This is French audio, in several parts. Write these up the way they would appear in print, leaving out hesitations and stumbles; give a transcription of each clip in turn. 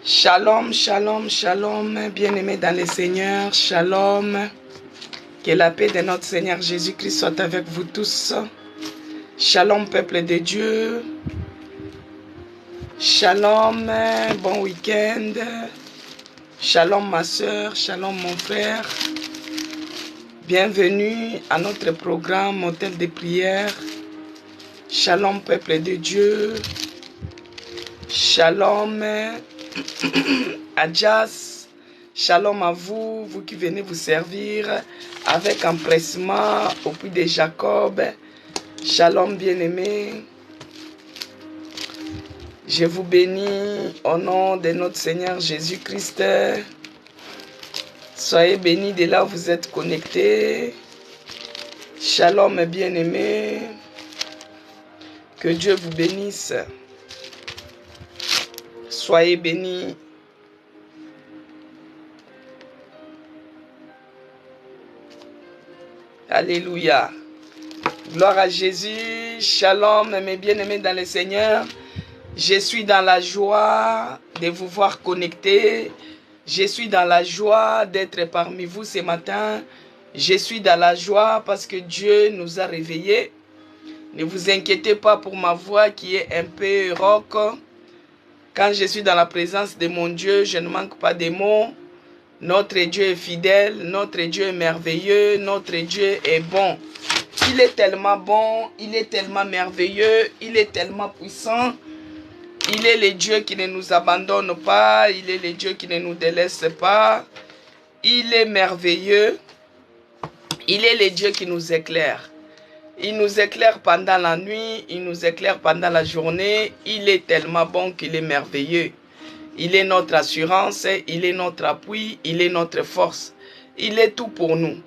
Shalom, shalom, shalom, bien-aimés dans le Seigneur, shalom. Que la paix de notre Seigneur Jésus-Christ soit avec vous tous. Shalom, peuple de Dieu. Shalom, bon week-end. Shalom, ma soeur, shalom, mon frère. Bienvenue à notre programme Hôtel de prière. Shalom, peuple de Dieu. Shalom, Adjas. Shalom à vous, vous qui venez vous servir avec empressement au puits de Jacob. Shalom, bien-aimés. Je vous bénis au nom de notre Seigneur Jésus-Christ. Soyez bénis de là où vous êtes connectés. Shalom, bien-aimés. Que Dieu vous bénisse. Soyez bénis. Alléluia. Gloire à Jésus. Shalom, mes bien-aimés dans le Seigneur. Je suis dans la joie de vous voir connectés. Je suis dans la joie d'être parmi vous ce matin. Je suis dans la joie parce que Dieu nous a réveillés. Ne vous inquiétez pas pour ma voix qui est un peu rauque. Quand je suis dans la présence de mon Dieu, je ne manque pas de mots. Notre Dieu est fidèle, notre Dieu est merveilleux, notre Dieu est bon. Il est tellement bon, il est tellement merveilleux, il est tellement puissant. Il est le Dieu qui ne nous abandonne pas, il est le Dieu qui ne nous délaisse pas. Il est merveilleux, il est le Dieu qui nous éclaire. Il nous éclaire pendant la nuit, il nous éclaire pendant la journée. Il est tellement bon qu'il est merveilleux. Il est notre assurance, il est notre appui, il est notre force. Il est tout pour nous.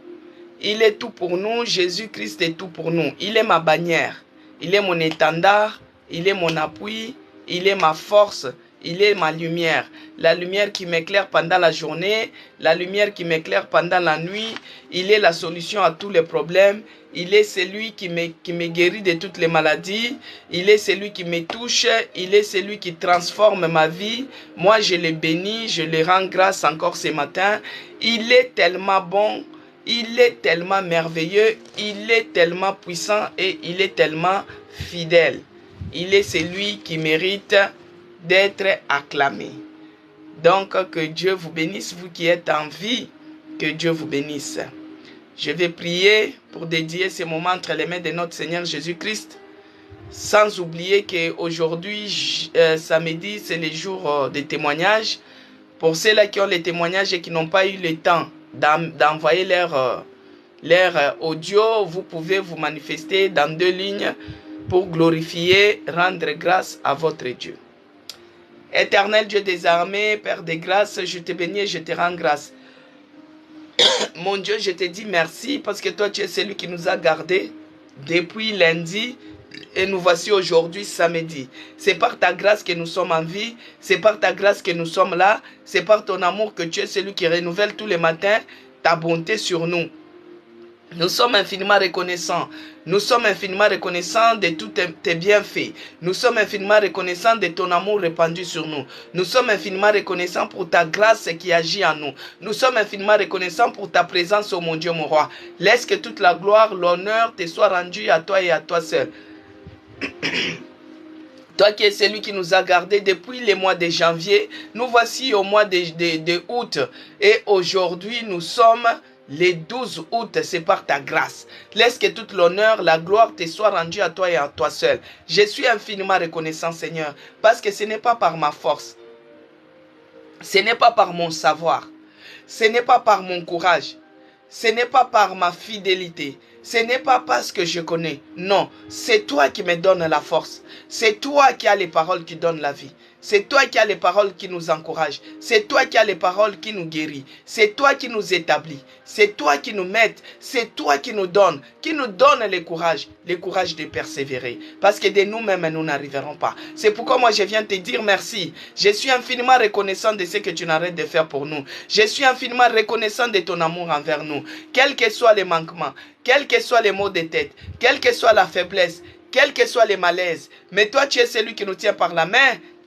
Il est tout pour nous, Jésus-Christ est tout pour nous. Il est ma bannière, il est mon étendard, il est mon appui, il est ma force, il est ma lumière. La lumière qui m'éclaire pendant la journée, la lumière qui m'éclaire pendant la nuit. Il est la solution à tous les problèmes. Il est celui qui me guérit de toutes les maladies. Il est celui qui me touche. Il est celui qui transforme ma vie. Moi, je le bénis, je le rends grâce encore ce matin. Il est tellement bon, il est tellement merveilleux, il est tellement puissant et il est tellement fidèle. Il est celui qui mérite d'être acclamé. Donc, que Dieu vous bénisse, vous qui êtes en vie, que Dieu vous bénisse. Je vais prier pour dédier ces moments entre les mains de notre Seigneur Jésus-Christ, sans oublier qu'aujourd'hui, samedi, c'est le jour des témoignages. Pour ceux-là qui ont les témoignages et qui n'ont pas eu le temps d'envoyer leur audio, vous pouvez vous manifester dans 2 lignes pour glorifier, rendre grâce à votre Dieu. Éternel Dieu des armées, Père des grâces, je te bénis et je te rends grâce. Mon Dieu, je te dis merci parce que toi, tu es celui qui nous a gardés depuis lundi et nous voici aujourd'hui samedi. C'est par ta grâce que nous sommes en vie, c'est par ta grâce que nous sommes là, c'est par ton amour que tu es celui qui renouvelle tous les matins ta bonté sur nous. Nous sommes infiniment reconnaissants. Nous sommes infiniment reconnaissants de tous tes bienfaits. Nous sommes infiniment reconnaissants de ton amour répandu sur nous. Nous sommes infiniment reconnaissants pour ta grâce qui agit en nous. Nous sommes infiniment reconnaissants pour ta présence, ô mon Dieu, mon roi. Laisse que toute la gloire, l'honneur te soit rendue à toi et à toi seul. Toi qui es celui qui nous a gardés depuis le mois de janvier, nous voici au mois de août. Et aujourd'hui, nous sommes le 12 août, c'est par ta grâce. Laisse que toute l'honneur, la gloire te soit rendue à toi et à toi seul. Je suis infiniment reconnaissant, Seigneur, parce que ce n'est pas par ma force, ce n'est pas par mon savoir, ce n'est pas par mon courage, ce n'est pas par ma fidélité, ce n'est pas parce que je connais. Non, c'est toi qui me donnes la force. C'est toi qui as les paroles qui donnent la vie. C'est toi qui as les paroles qui nous encouragent. C'est toi qui as les paroles qui nous guérit. C'est toi qui nous établit. C'est toi qui nous mets. C'est toi qui nous donne le courage de persévérer. Parce que de nous-mêmes, nous n'arriverons pas. C'est pourquoi moi, je viens te dire merci. Je suis infiniment reconnaissant de ce que tu n'arrêtes de faire pour nous. Je suis infiniment reconnaissant de ton amour envers nous. Quels que soient les manquements, quels que soient les maux de tête, quelle que soit la faiblesse, quels que soient les malaises. Mais toi, tu es celui qui nous tient par la main.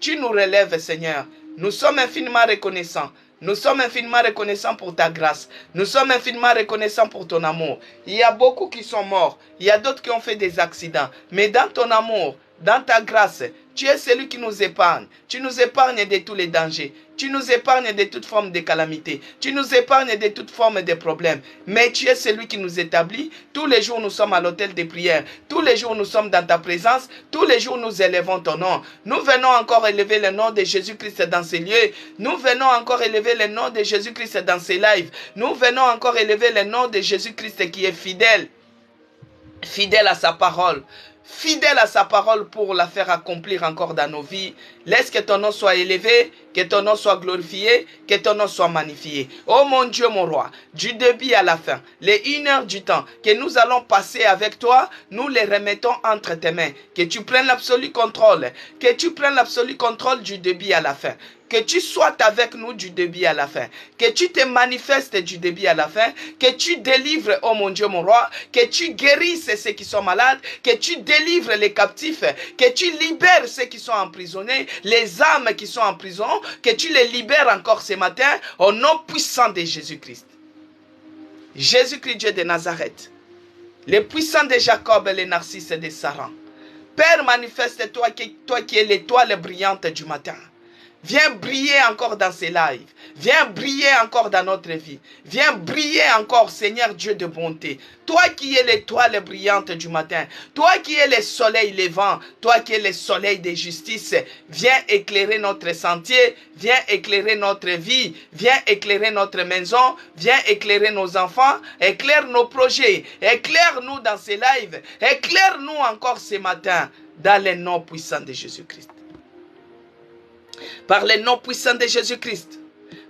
Tu nous relèves, Seigneur. Nous sommes infiniment reconnaissants. Nous sommes infiniment reconnaissants pour ta grâce. Nous sommes infiniment reconnaissants pour ton amour. Il y a beaucoup qui sont morts. Il y a d'autres qui ont fait des accidents. Mais dans ton amour, dans ta grâce, tu es celui qui nous épargne. Tu nous épargnes de tous les dangers. Tu nous épargnes de toute forme de calamité. Tu nous épargnes de toute forme de problème. Mais tu es celui qui nous établit. Tous les jours, nous sommes à l'autel des prières. Tous les jours, nous sommes dans ta présence. Tous les jours, nous élevons ton nom. Nous venons encore élever le nom de Jésus-Christ dans ces lieux. Nous venons encore élever le nom de Jésus-Christ dans ces lives. Nous venons encore élever le nom de Jésus-Christ qui est fidèle. Fidèle à sa parole. Fidèle à sa parole pour la faire accomplir encore dans nos vies. Laisse que ton nom soit élevé, que ton nom soit glorifié, que ton nom soit magnifié. Oh mon Dieu, mon roi, du début à la fin, les 1 heure du temps que nous allons passer avec toi, nous les remettons entre tes mains. Que tu prennes l'absolu contrôle, que tu prennes l'absolu contrôle du début à la fin. Que tu sois avec nous du début à la fin. Que tu te manifestes du début à la fin. Que tu délivres, oh mon Dieu, mon roi. Que tu guérisses ceux qui sont malades. Que tu délivres les captifs. Que tu libères ceux qui sont emprisonnés. Les âmes qui sont en prison. Que tu les libères encore ce matin au nom puissant de Jésus-Christ. Jésus-Christ, Dieu de Nazareth. Les puissants de Jacob et les narcisses de Saran. Père, manifeste-toi, toi qui es l'étoile brillante du matin. Viens briller encore dans ces lives. Viens briller encore dans notre vie. Viens briller encore, Seigneur Dieu de bonté. Toi qui es l'étoile brillante du matin. Toi qui es le soleil levant. Toi qui es le soleil de justice. Viens éclairer notre sentier. Viens éclairer notre vie. Viens éclairer notre maison. Viens éclairer nos enfants. Éclaire nos projets. Éclaire-nous dans ces lives. Éclaire-nous encore ce matin dans le nom puissant de Jésus-Christ. Par le nom puissant de Jésus-Christ,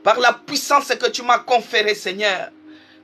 par la puissance que tu m'as conférée, Seigneur.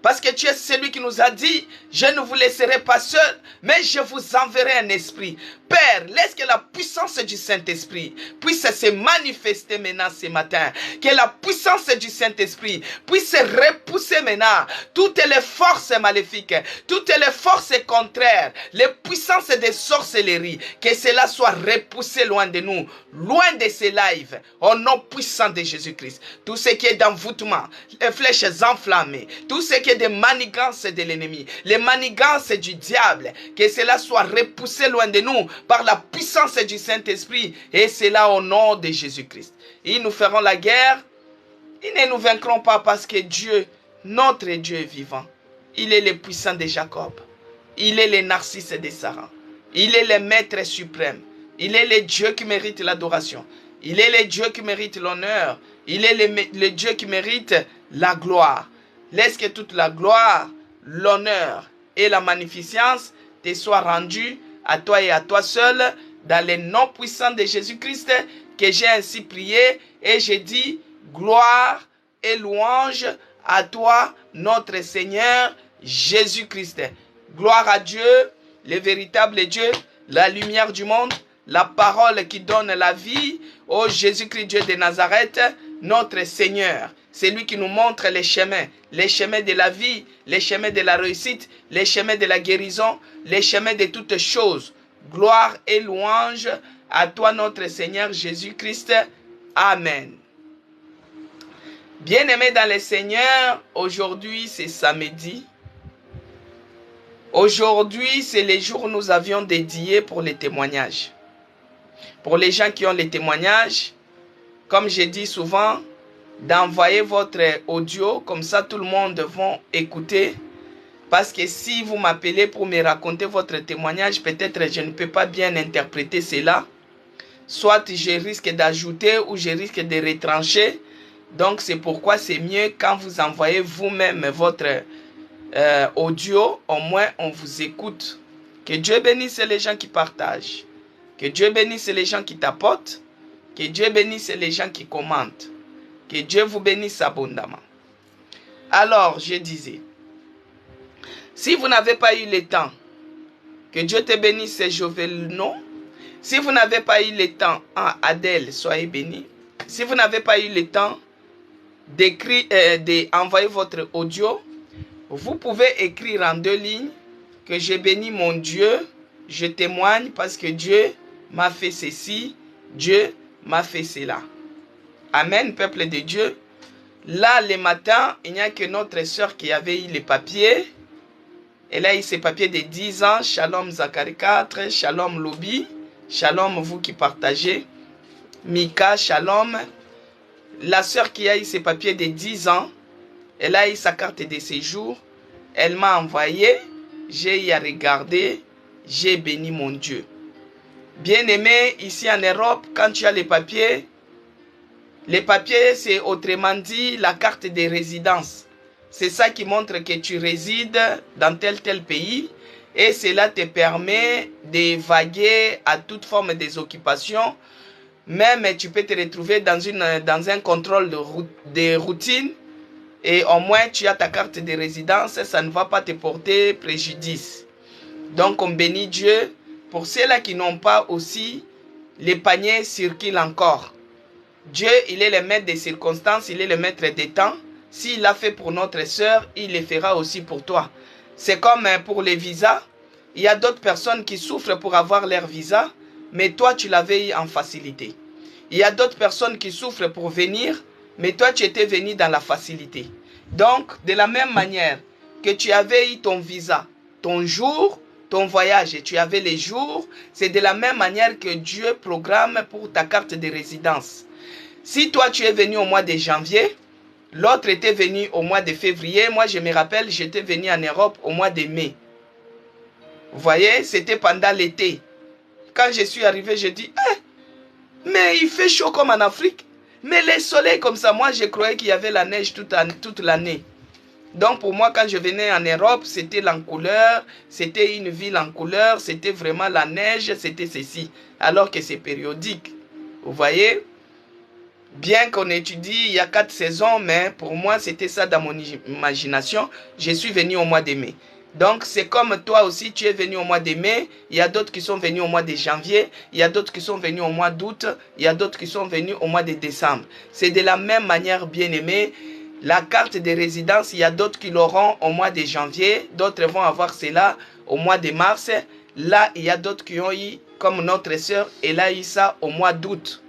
Parce que tu es celui qui nous a dit, je ne vous laisserai pas seul, mais je vous enverrai un esprit. Père, laisse que la puissance du Saint-Esprit puisse se manifester maintenant ce matin. Que la puissance du Saint-Esprit puisse repousser maintenant toutes les forces maléfiques, toutes les forces contraires, les puissances des sorcelleries. Que cela soit repoussé loin de nous, loin de ces lives, au nom puissant de Jésus-Christ. Tout ce qui est d'envoûtement, les flèches enflammées, tout ce qui est des manigances de l'ennemi, les manigances du diable, que cela soit repoussé loin de nous par la puissance du Saint-Esprit, et cela au nom de Jésus-Christ. Ils nous feront la guerre, ils ne nous vaincront pas parce que Dieu, notre Dieu est vivant. Il est le puissant de Jacob, il est le narcisse de Sarah, il est le maître suprême, il est le Dieu qui mérite l'adoration, il est le Dieu qui mérite l'honneur, il est le Dieu qui mérite la gloire. Laisse que toute la gloire, l'honneur et la magnificence te soient rendues à toi et à toi seul, dans le nom puissant de Jésus-Christ, que j'ai ainsi prié, et j'ai dit gloire et louange à toi, notre Seigneur Jésus-Christ. Gloire à Dieu, le véritable Dieu, la lumière du monde, la parole qui donne la vie, ô Jésus-Christ, Dieu de Nazareth, notre Seigneur. C'est lui qui nous montre les chemins de la vie, les chemins de la réussite, les chemins de la guérison, les chemins de toutes choses. Gloire et louange à toi, notre Seigneur Jésus-Christ. Amen. Bien-aimés dans le Seigneur, aujourd'hui c'est samedi. Aujourd'hui, c'est les jours où nous avions dédié pour les témoignages. Pour les gens qui ont les témoignages, comme j'ai dit souvent, d'envoyer votre audio, comme ça tout le monde va écouter. Parce que si vous m'appelez pour me raconter votre témoignage, peut-être je ne peux pas bien interpréter cela. Soit je risque d'ajouter ou je risque de retrancher. Donc c'est pourquoi c'est mieux quand vous envoyez vous-même votre audio, au moins on vous écoute. Que Dieu bénisse les gens qui partagent. Que Dieu bénisse les gens qui tapotent. Que Dieu bénisse les gens qui commentent. Que Dieu vous bénisse abondamment. Alors, je disais, si vous n'avez pas eu le temps, que Dieu te bénisse, Jovelno. Si vous n'avez pas eu le temps, Adèle, soyez bénis. Si vous n'avez pas eu le temps d'envoyer votre audio, vous pouvez écrire en 2 lignes que je bénis mon Dieu, je témoigne parce que Dieu m'a fait ceci, Dieu m'a fait cela. Amen, peuple de Dieu. Là, le matin, il n'y a que notre sœur qui avait eu les papiers. Elle a eu ses papiers de 10 ans. Shalom Zachary 4, Shalom Lobby, Shalom vous qui partagez. Mika, Shalom. La sœur qui a eu ses papiers de 10 ans, elle a eu sa carte de séjour. Elle m'a envoyé. J'ai eu à regarder. J'ai béni mon Dieu. Bien-aimé, ici en Europe, quand tu as les papiers, c'est autrement dit la carte de résidence. C'est ça qui montre que tu résides dans tel pays et cela te permet de vaguer à toute forme des occupations. Même tu peux te retrouver dans un contrôle de routine et au moins tu as ta carte de résidence, ça ne va pas te porter préjudice. Donc on bénit Dieu. Pour ceux-là qui n'ont pas aussi, les paniers circulent encore. Dieu, il est le maître des circonstances, il est le maître des temps. S'il l'a fait pour notre sœur, il le fera aussi pour toi. C'est comme pour les visas. Il y a d'autres personnes qui souffrent pour avoir leur visa, mais toi, tu l'avais eu en facilité. Il y a d'autres personnes qui souffrent pour venir, mais toi, tu étais venu dans la facilité. Donc, de la même manière que tu avais eu ton visa, ton jour, ton voyage, et tu avais les jours, c'est de la même manière que Dieu programme pour ta carte de résidence. Si toi, tu es venu au mois de janvier, l'autre était venu au mois de février. Moi, je me rappelle, j'étais venu en Europe au mois de mai. Vous voyez, c'était pendant l'été. Quand je suis arrivé, je dis, mais il fait chaud comme en Afrique. Mais le soleil comme ça, moi, je croyais qu'il y avait la neige toute l'année. Donc, pour moi, quand je venais en Europe, c'était en couleur, c'était une ville en couleur, c'était vraiment la neige, c'était ceci. Alors que c'est périodique. Vous voyez? Bien qu'on étudie, il y a 4 saisons, mais pour moi, c'était ça dans mon imagination. Je suis venu au mois de mai. Donc, c'est comme toi aussi, tu es venu au mois de mai. Il y a d'autres qui sont venus au mois de janvier. Il y a d'autres qui sont venus au mois d'août. Il y a d'autres qui sont venus au mois de décembre. C'est de la même manière, bien aimé. La carte de résidence, il y a d'autres qui l'auront au mois de janvier. D'autres vont avoir cela au mois de mars. Là, il y a d'autres qui ont eu, comme notre sœur, elle a eu ça au mois d'août.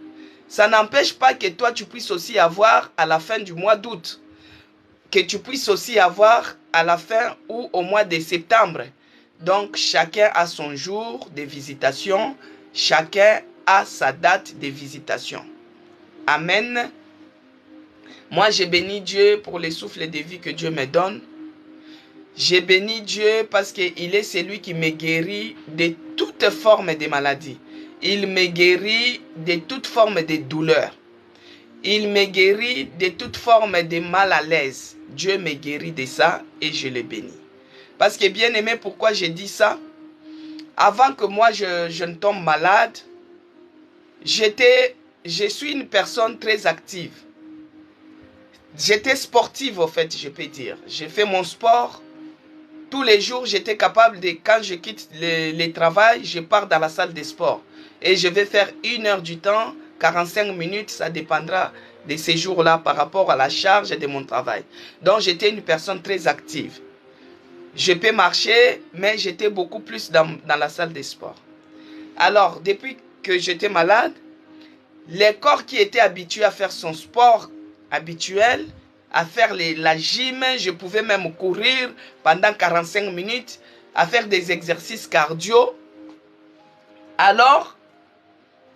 Ça n'empêche pas que toi, tu puisses aussi avoir à la fin du mois d'août. Que tu puisses aussi avoir à la fin ou au mois de septembre. Donc, chacun a son jour de visitation. Chacun a sa date de visitation. Amen. Moi, j'ai béni Dieu pour les souffles de vie que Dieu me donne. J'ai béni Dieu parce qu'il est celui qui me guérit de toutes formes de maladies. Il me guérit de toute forme de douleur. Il me guérit de toute forme de mal à l'aise. Dieu me guérit de ça et je le bénis. Parce que bien aimé, pourquoi j'ai dit ça? Avant que moi je ne tombe malade, je suis une personne très active. J'étais sportive au fait, je peux dire. J'ai fait mon sport. Tous les jours, j'étais capable de, quand je quitte le travail, je pars dans la salle de sport. Et je vais faire 1 heure du temps, 45 minutes, ça dépendra de ces jours-là par rapport à la charge de mon travail. Donc, j'étais une personne très active. Je peux marcher, mais j'étais beaucoup plus dans la salle de sport. Alors, depuis que j'étais malade, le corps qui était habitué à faire son sport habituel, à faire la gym, je pouvais même courir pendant 45 minutes, à faire des exercices cardio. Alors,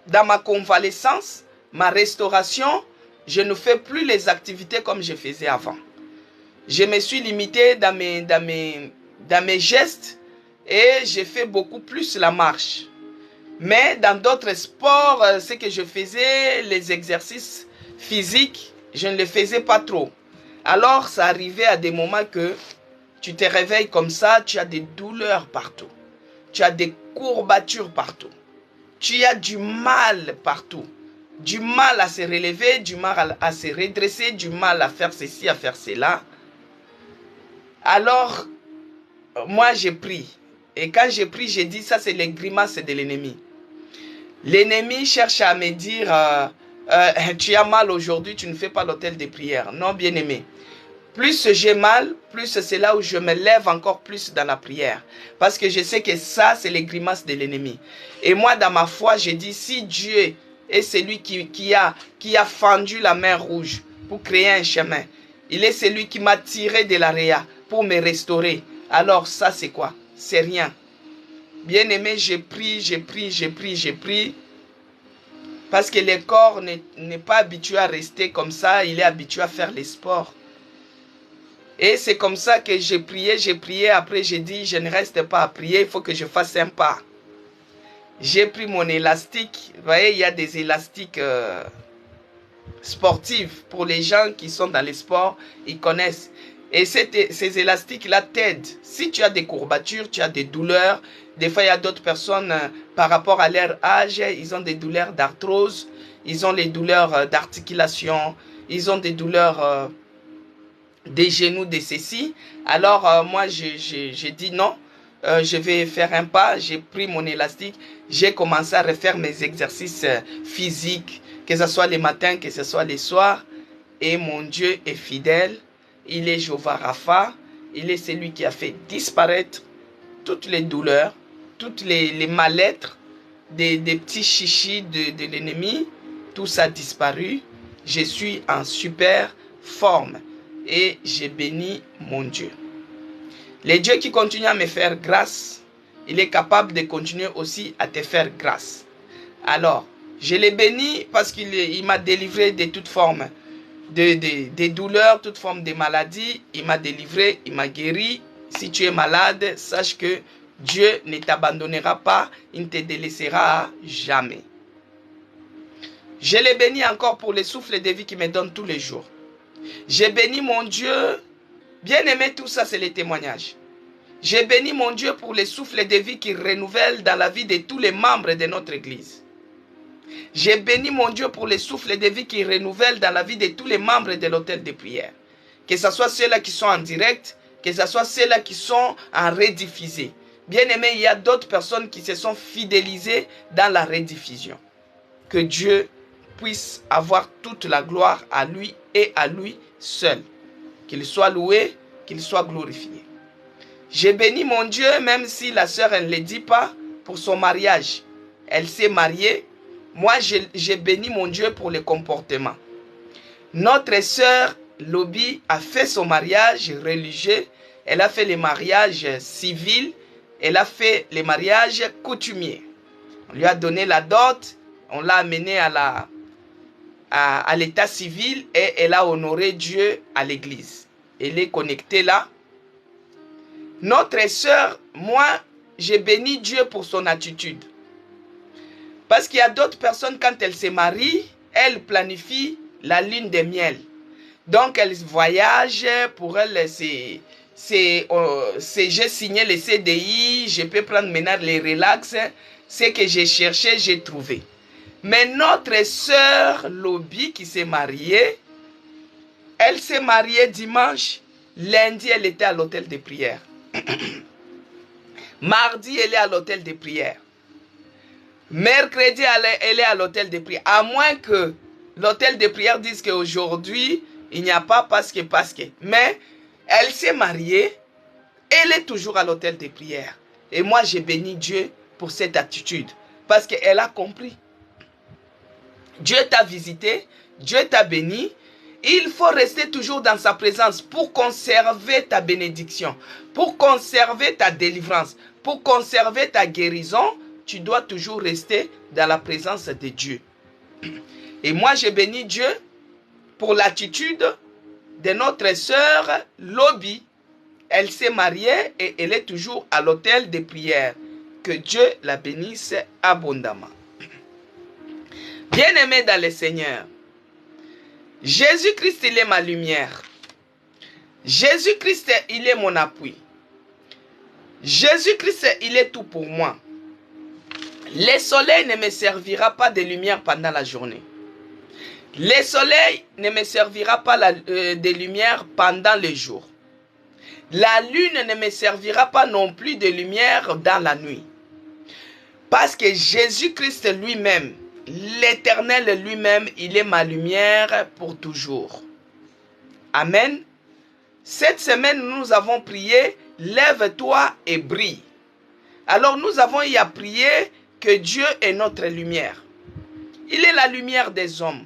dans ma convalescence, ma restauration, je ne fais plus les activités comme je faisais avant. Je me suis limité dans mes gestes et j'ai fait beaucoup plus la marche. Mais dans d'autres sports, ce que je faisais, les exercices physiques, je ne les faisais pas trop. Alors, ça arrivait à des moments que tu te réveilles comme ça, tu as des douleurs partout. Tu as des courbatures partout. Tu as du mal partout. Du mal à se relever, du mal à se redresser, du mal à faire ceci, à faire cela. Alors, moi j'ai pris. Et quand j'ai pris, j'ai dit, ça c'est les grimaces de l'ennemi. L'ennemi cherche à me dire, tu as mal aujourd'hui, tu ne fais pas l'autel de prière. Non, bien aimé. Plus j'ai mal, plus c'est là où je me lève encore plus dans la prière. Parce que je sais que ça, c'est les grimaces de l'ennemi. Et moi, dans ma foi, j'ai dit, si Dieu est celui qui a fendu la mer rouge pour créer un chemin. Il est celui qui m'a tiré de l'aréa pour me restaurer. Alors ça c'est quoi? C'est rien. Bien-aimé, j'ai pris. Parce que le corps n'est pas habitué à rester comme ça. Il est habitué à faire les sports. Et c'est comme ça que j'ai prié. Après j'ai dit, je ne reste pas à prier. Il faut que je fasse un pas. J'ai pris mon élastique. Vous voyez, il y a des élastiques sportifs. Pour les gens qui sont dans les sports, ils connaissent. Et ces élastiques-là t'aident. Si tu as des courbatures, tu as des douleurs. Des fois, il y a d'autres personnes, par rapport à leur âge, ils ont des douleurs d'arthrose. Ils ont les douleurs d'articulation. Ils ont des douleurs des genoux, de ceci. Alors, moi, j'ai dit non. Je vais faire un pas. J'ai pris mon élastique. J'ai commencé à refaire mes exercices physiques, que ce soit les matins, que ce soit les soirs. Et mon Dieu est fidèle. Il est Jéhovah Rapha. Il est celui qui a fait disparaître toutes les douleurs, toutes les mal-être des petits chichis de l'ennemi. Tout ça a disparu. Je suis en super forme. Et j'ai béni mon Dieu. Le Dieu qui continue à me faire grâce, il est capable de continuer aussi à te faire grâce. Alors, je l'ai béni parce qu'il m'a délivré de toute forme des douleurs, toute forme de maladie. Il m'a délivré, il m'a guéri. Si tu es malade, sache que Dieu ne t'abandonnera pas, il ne te délaissera jamais. Je l'ai béni encore pour le souffle de vie qu'il me donne tous les jours. J'ai béni mon Dieu. Bien aimé, tout ça c'est les témoignages. J'ai béni mon Dieu pour le souffle de vie qu'il renouvelle dans la vie de tous les membres de notre église. J'ai béni mon Dieu pour le souffle de vie qu'il renouvelle dans la vie de tous les membres de l'hôtel de prière. Que ce soit ceux-là qui sont en direct, que ce soit ceux-là qui sont en rediffusé. Bien aimé, il y a d'autres personnes qui se sont fidélisées dans la rediffusion. Que Dieu puisse avoir toute la gloire à lui et à lui seul. Qu'il soit loué, qu'il soit glorifié. J'ai béni mon Dieu, même si la sœur elle ne le dit pas, pour son mariage. Elle s'est mariée. Moi, j'ai béni mon Dieu pour le comportement. Notre sœur Lobby a fait son mariage religieux. Elle a fait le mariage civil. Elle a fait le mariage coutumier. On lui a donné la dot. On l'a amenée à l'état civil et elle a honoré Dieu à l'église. Elle est connectée là. Notre sœur, moi, j'ai béni Dieu pour son attitude. Parce qu'il y a d'autres personnes, quand elles se marient, elles planifient la lune de miel. Donc, elles voyagent. Pour elles, j'ai signé le CDI, je peux prendre maintenant les relax. Ce que j'ai cherché, j'ai trouvé. Mais notre sœur Lobby qui s'est mariée, elle s'est mariée dimanche. Lundi, elle était à l'hôtel de prière. Mardi, elle est à l'hôtel de prière. Mercredi, elle est à l'hôtel de prière. À moins que l'hôtel de prière dise qu'aujourd'hui, il n'y a pas parce que. Mais elle s'est mariée. Elle est toujours à l'hôtel de prière. Et moi, j'ai béni Dieu pour cette attitude. Parce qu'elle a compris. Dieu t'a visité. Dieu t'a béni. Il faut rester toujours dans sa présence pour conserver ta bénédiction. Pour conserver ta délivrance. Pour conserver ta guérison. Tu dois toujours rester dans la présence de Dieu. Et moi, j'ai béni Dieu pour l'attitude de notre sœur Lobby. Elle s'est mariée et elle est toujours à l'hôtel de prière. Que Dieu la bénisse abondamment. Bien-aimé dans le Seigneur, Jésus-Christ, il est ma lumière. Jésus-Christ, il est mon appui. Jésus-Christ, il est tout pour moi. Le soleil ne me servira pas de lumière pendant la journée. Le soleil ne me servira pas de lumière pendant le jour. La lune ne me servira pas non plus de lumière dans la nuit. Parce que Jésus-Christ lui-même, l'Éternel lui-même, il est ma lumière pour toujours. Amen. Cette semaine, nous avons prié, lève-toi et brille. Alors nous avons y à prier que Dieu est notre lumière. Il est la lumière des hommes.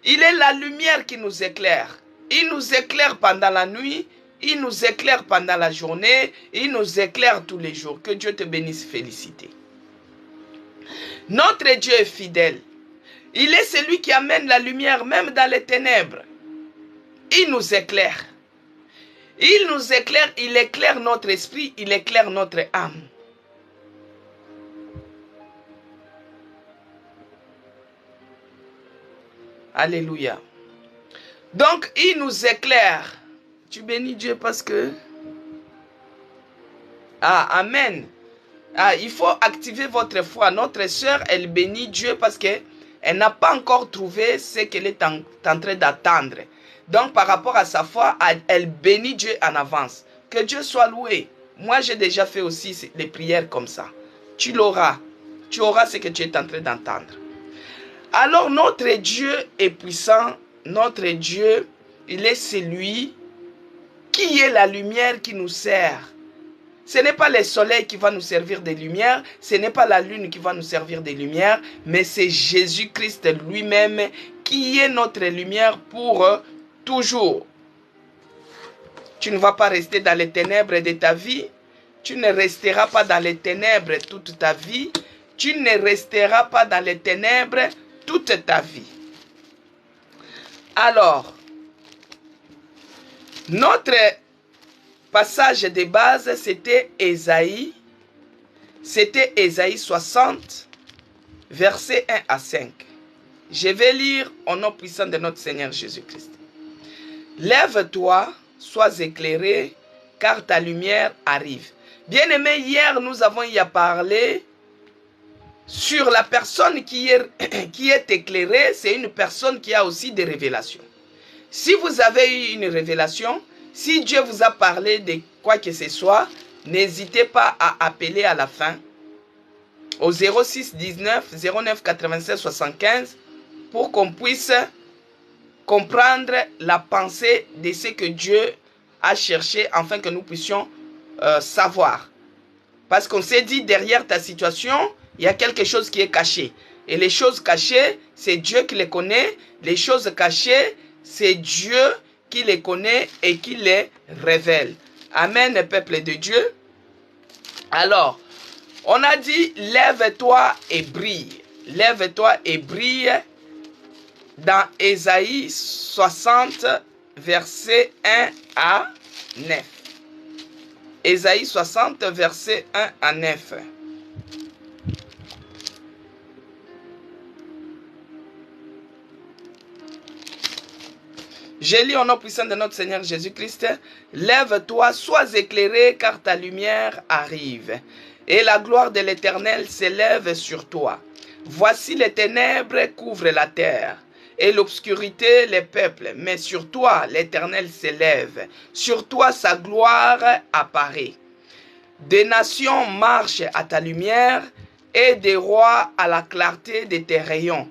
Il est la lumière qui nous éclaire. Il nous éclaire pendant la nuit, il nous éclaire pendant la journée, il nous éclaire tous les jours. Que Dieu te bénisse, félicité. Notre Dieu est fidèle. Il est celui qui amène la lumière même dans les ténèbres. Il nous éclaire. Il nous éclaire, il éclaire notre esprit, il éclaire notre âme. Alléluia. Donc, il nous éclaire. Tu bénis Dieu parce que... Ah, amen. Ah, il faut activer votre foi. Notre sœur, elle bénit Dieu parce qu'elle n'a pas encore trouvé ce qu'elle est en train d'attendre. Donc, par rapport à sa foi, elle bénit Dieu en avance. Que Dieu soit loué. Moi, j'ai déjà fait aussi les prières comme ça. Tu l'auras. Tu auras ce que tu es en train d'entendre. Alors, notre Dieu est puissant. Notre Dieu, il est celui qui est la lumière qui nous sert. Ce n'est pas le soleil qui va nous servir de lumière, ce n'est pas la lune qui va nous servir de lumière, mais c'est Jésus-Christ lui-même qui est notre lumière pour toujours. Tu ne vas pas rester dans les ténèbres de ta vie, tu ne resteras pas dans les ténèbres toute ta vie, tu ne resteras pas dans les ténèbres toute ta vie. Alors, notre passage de base, c'était Ésaïe 60, versets 1 à 5. Je vais lire au nom puissant de notre Seigneur Jésus-Christ. Lève-toi, sois éclairé, car ta lumière arrive. Bien-aimé, hier, nous avons y parlé sur la personne qui est éclairée. C'est une personne qui a aussi des révélations. Si vous avez eu une révélation, si Dieu vous a parlé de quoi que ce soit, n'hésitez pas à appeler à la fin au 06 19 09 96 75 pour qu'on puisse comprendre la pensée de ce que Dieu a cherché afin que nous puissions savoir. Parce qu'on s'est dit, derrière ta situation, il y a quelque chose qui est caché. Et les choses cachées, c'est Dieu qui les connaît. Les choses cachées, c'est Dieu qui les connaît et qui les révèle. Amen, peuple de Dieu. Alors, on a dit, lève-toi et brille. Lève-toi et brille dans Ésaïe 60, versets 1 à 9. Ésaïe 60, versets 1 à 9. Je lis au nom puissant de notre Seigneur Jésus-Christ. Lève-toi, sois éclairé, car ta lumière arrive. Et la gloire de l'Éternel s'élève sur toi. Voici les ténèbres couvrent la terre, et l'obscurité les peuples. Mais sur toi, l'Éternel s'élève. Sur toi, sa gloire apparaît. Des nations marchent à ta lumière, et des rois à la clarté de tes rayons.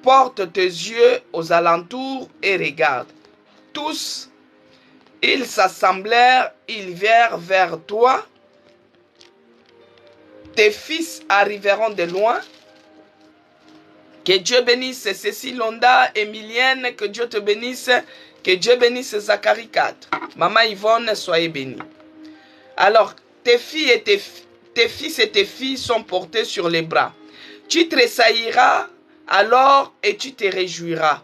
Porte tes yeux aux alentours et regarde. Tous, ils s'assemblèrent, ils vinrent vers toi. Tes fils arriveront de loin. Que Dieu bénisse Cécile Londa, Emilienne, que Dieu te bénisse. Que Dieu bénisse Zacharie 4. Maman Yvonne, soyez bénie. Alors, tes fils et tes filles sont portés sur les bras. Tu tressailliras alors et tu te réjouiras.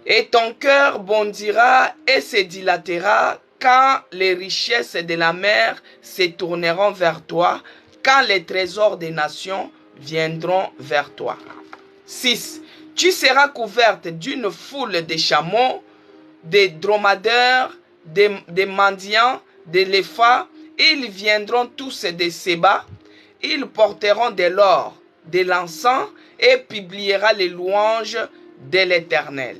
Et ton cœur bondira et se dilatera quand les richesses de la mer se tourneront vers toi, quand les trésors des nations viendront vers toi. 6. Tu seras couverte d'une foule de chameaux, des dromadaires, des mendiants, d'éléphants. Ils viendront tous de Séba. Ils porteront de l'or, de l'encens et publiera les louanges de l'Éternel.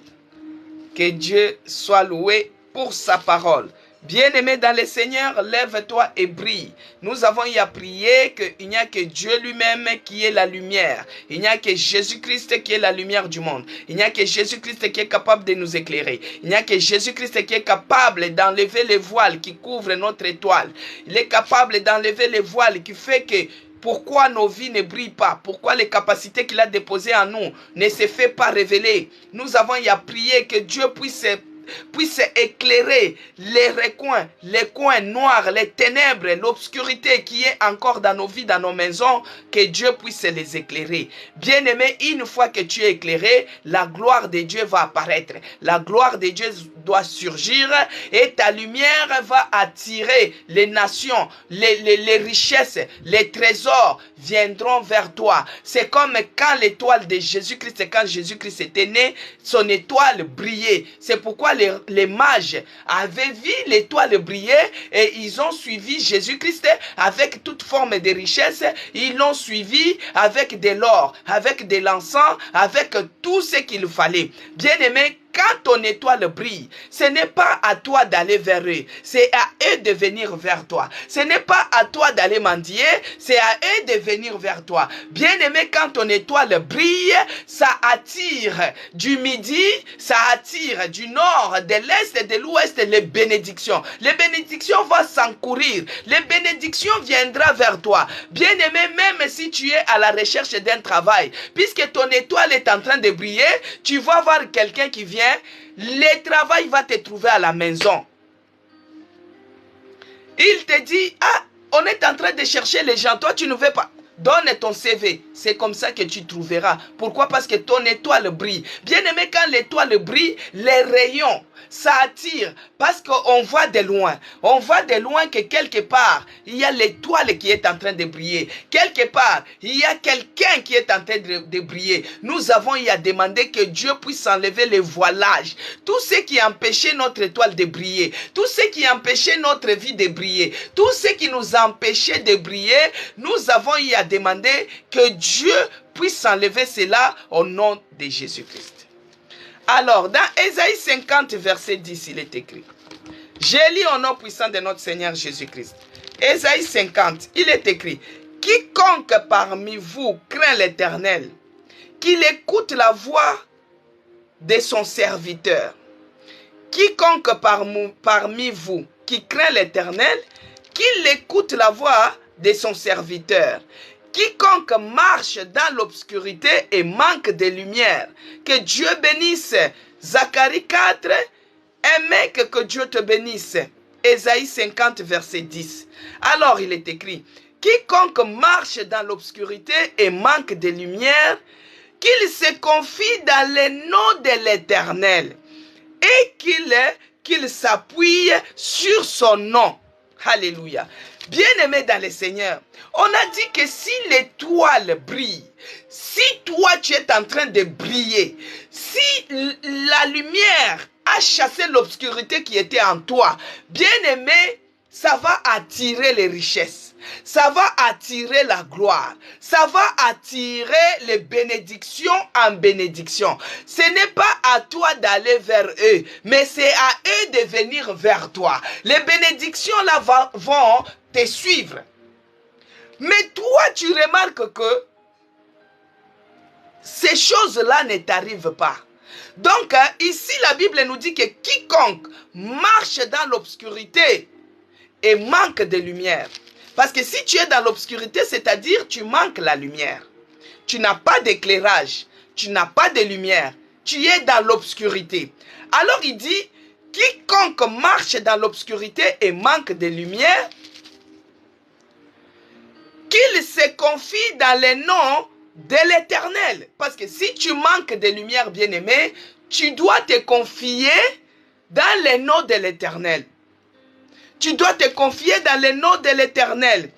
Que Dieu soit loué pour sa parole. Bien-aimé dans le Seigneur, lève-toi et brille. Nous avons y à prier qu'il n'y a que Dieu lui-même qui est la lumière. Il n'y a que Jésus-Christ qui est la lumière du monde. Il n'y a que Jésus-Christ qui est capable de nous éclairer. Il n'y a que Jésus-Christ qui est capable d'enlever les voiles qui couvrent notre étoile. Il est capable d'enlever les voiles qui fait que Pourquoi nos vies ne brillent pas? Pourquoi les capacités qu'il a déposées en nous ne se fait pas révéler? Nous avons à prier que Dieu puisse éclairer les coins noirs, les ténèbres, l'obscurité qui est encore dans nos vies, dans nos maisons, que Dieu puisse les éclairer. Bien-aimé, une fois que tu es éclairé, la gloire de Dieu va apparaître. La gloire de Dieu doit surgir et ta lumière va attirer les nations, les richesses, les trésors viendront vers toi. C'est comme quand l'étoile de Jésus-Christ, quand Jésus-Christ était né, son étoile brillait. C'est pourquoi les mages avaient vu l'étoile briller et ils ont suivi Jésus-Christ avec toute forme de richesse. Ils l'ont suivi avec de l'or, avec de l'encens, avec tout ce qu'il fallait. Bien-aimé, quand ton étoile brille, ce n'est pas à toi d'aller vers eux, c'est à eux de venir vers toi. Ce n'est pas à toi d'aller mendier, c'est à eux de venir vers toi. Bien-aimé, quand ton étoile brille, ça attire du midi, ça attire du nord, de l'est et de l'ouest les bénédictions. Les bénédictions vont s'encourir, les bénédictions viendront vers toi. Bien-aimé, même si tu es à la recherche d'un travail, puisque ton étoile est en train de briller, tu vas voir quelqu'un qui vient. Le travail va te trouver à la maison. Il te dit, ah, on est en train de chercher les gens, toi tu ne veux pas. Donne ton CV, c'est comme ça que tu trouveras. Pourquoi? Parce que ton étoile brille. Bien aimé, quand l'étoile brille, les rayons, ça attire. Parce qu'on voit de loin. On voit de loin que quelque part, il y a l'étoile qui est en train de briller. Quelque part, il y a quelqu'un qui est en train de briller. Nous avons à demander que Dieu puisse enlever les voilages. Tout ce qui empêchait notre étoile de briller. Tout ce qui empêchait notre vie de briller. Tout ce qui nous empêchait de briller, nous avons à demander que Dieu puisse enlever cela au nom de Jésus-Christ. Alors, dans Ésaïe 50, verset 10, il est écrit. J'ai lu au nom puissant de notre Seigneur Jésus-Christ. Ésaïe 50, il est écrit. Quiconque parmi vous craint l'Éternel, qu'il écoute la voix de son serviteur. Quiconque parmi vous qui craint l'Éternel, qu'il écoute la voix de son serviteur. Quiconque marche dans l'obscurité et manque de lumière, que Dieu bénisse. Zacharie 4, un mec, que Dieu te bénisse. Ésaïe 50, verset 10. Alors il est écrit, quiconque marche dans l'obscurité et manque de lumière, qu'il se confie dans le nom de l'Éternel et qu'il s'appuie sur son nom. Alléluia. Bien-aimé dans le Seigneur, on a dit que si l'étoile brille, si toi tu es en train de briller, si la lumière a chassé l'obscurité qui était en toi, bien-aimé, ça va attirer les richesses. Ça va attirer la gloire. Ça va attirer les bénédictions en bénédiction. Ce n'est pas à toi d'aller vers eux, mais c'est à eux de venir vers toi. Les bénédictions là vont te suivre. Mais toi, tu remarques que ces choses-là ne t'arrivent pas. Donc, ici, la Bible nous dit que quiconque marche dans l'obscurité et manque de lumière. Parce que si tu es dans l'obscurité, c'est-à-dire tu manques la lumière. Tu n'as pas d'éclairage, tu n'as pas de lumière, tu es dans l'obscurité. Alors il dit, quiconque marche dans l'obscurité et manque de lumière, qu'il se confie dans le nom de l'Éternel. Parce que si tu manques de lumière, bien-aimé, tu dois te confier dans le nom de l'Éternel. Tu dois te confier dans le nom de l'Éternel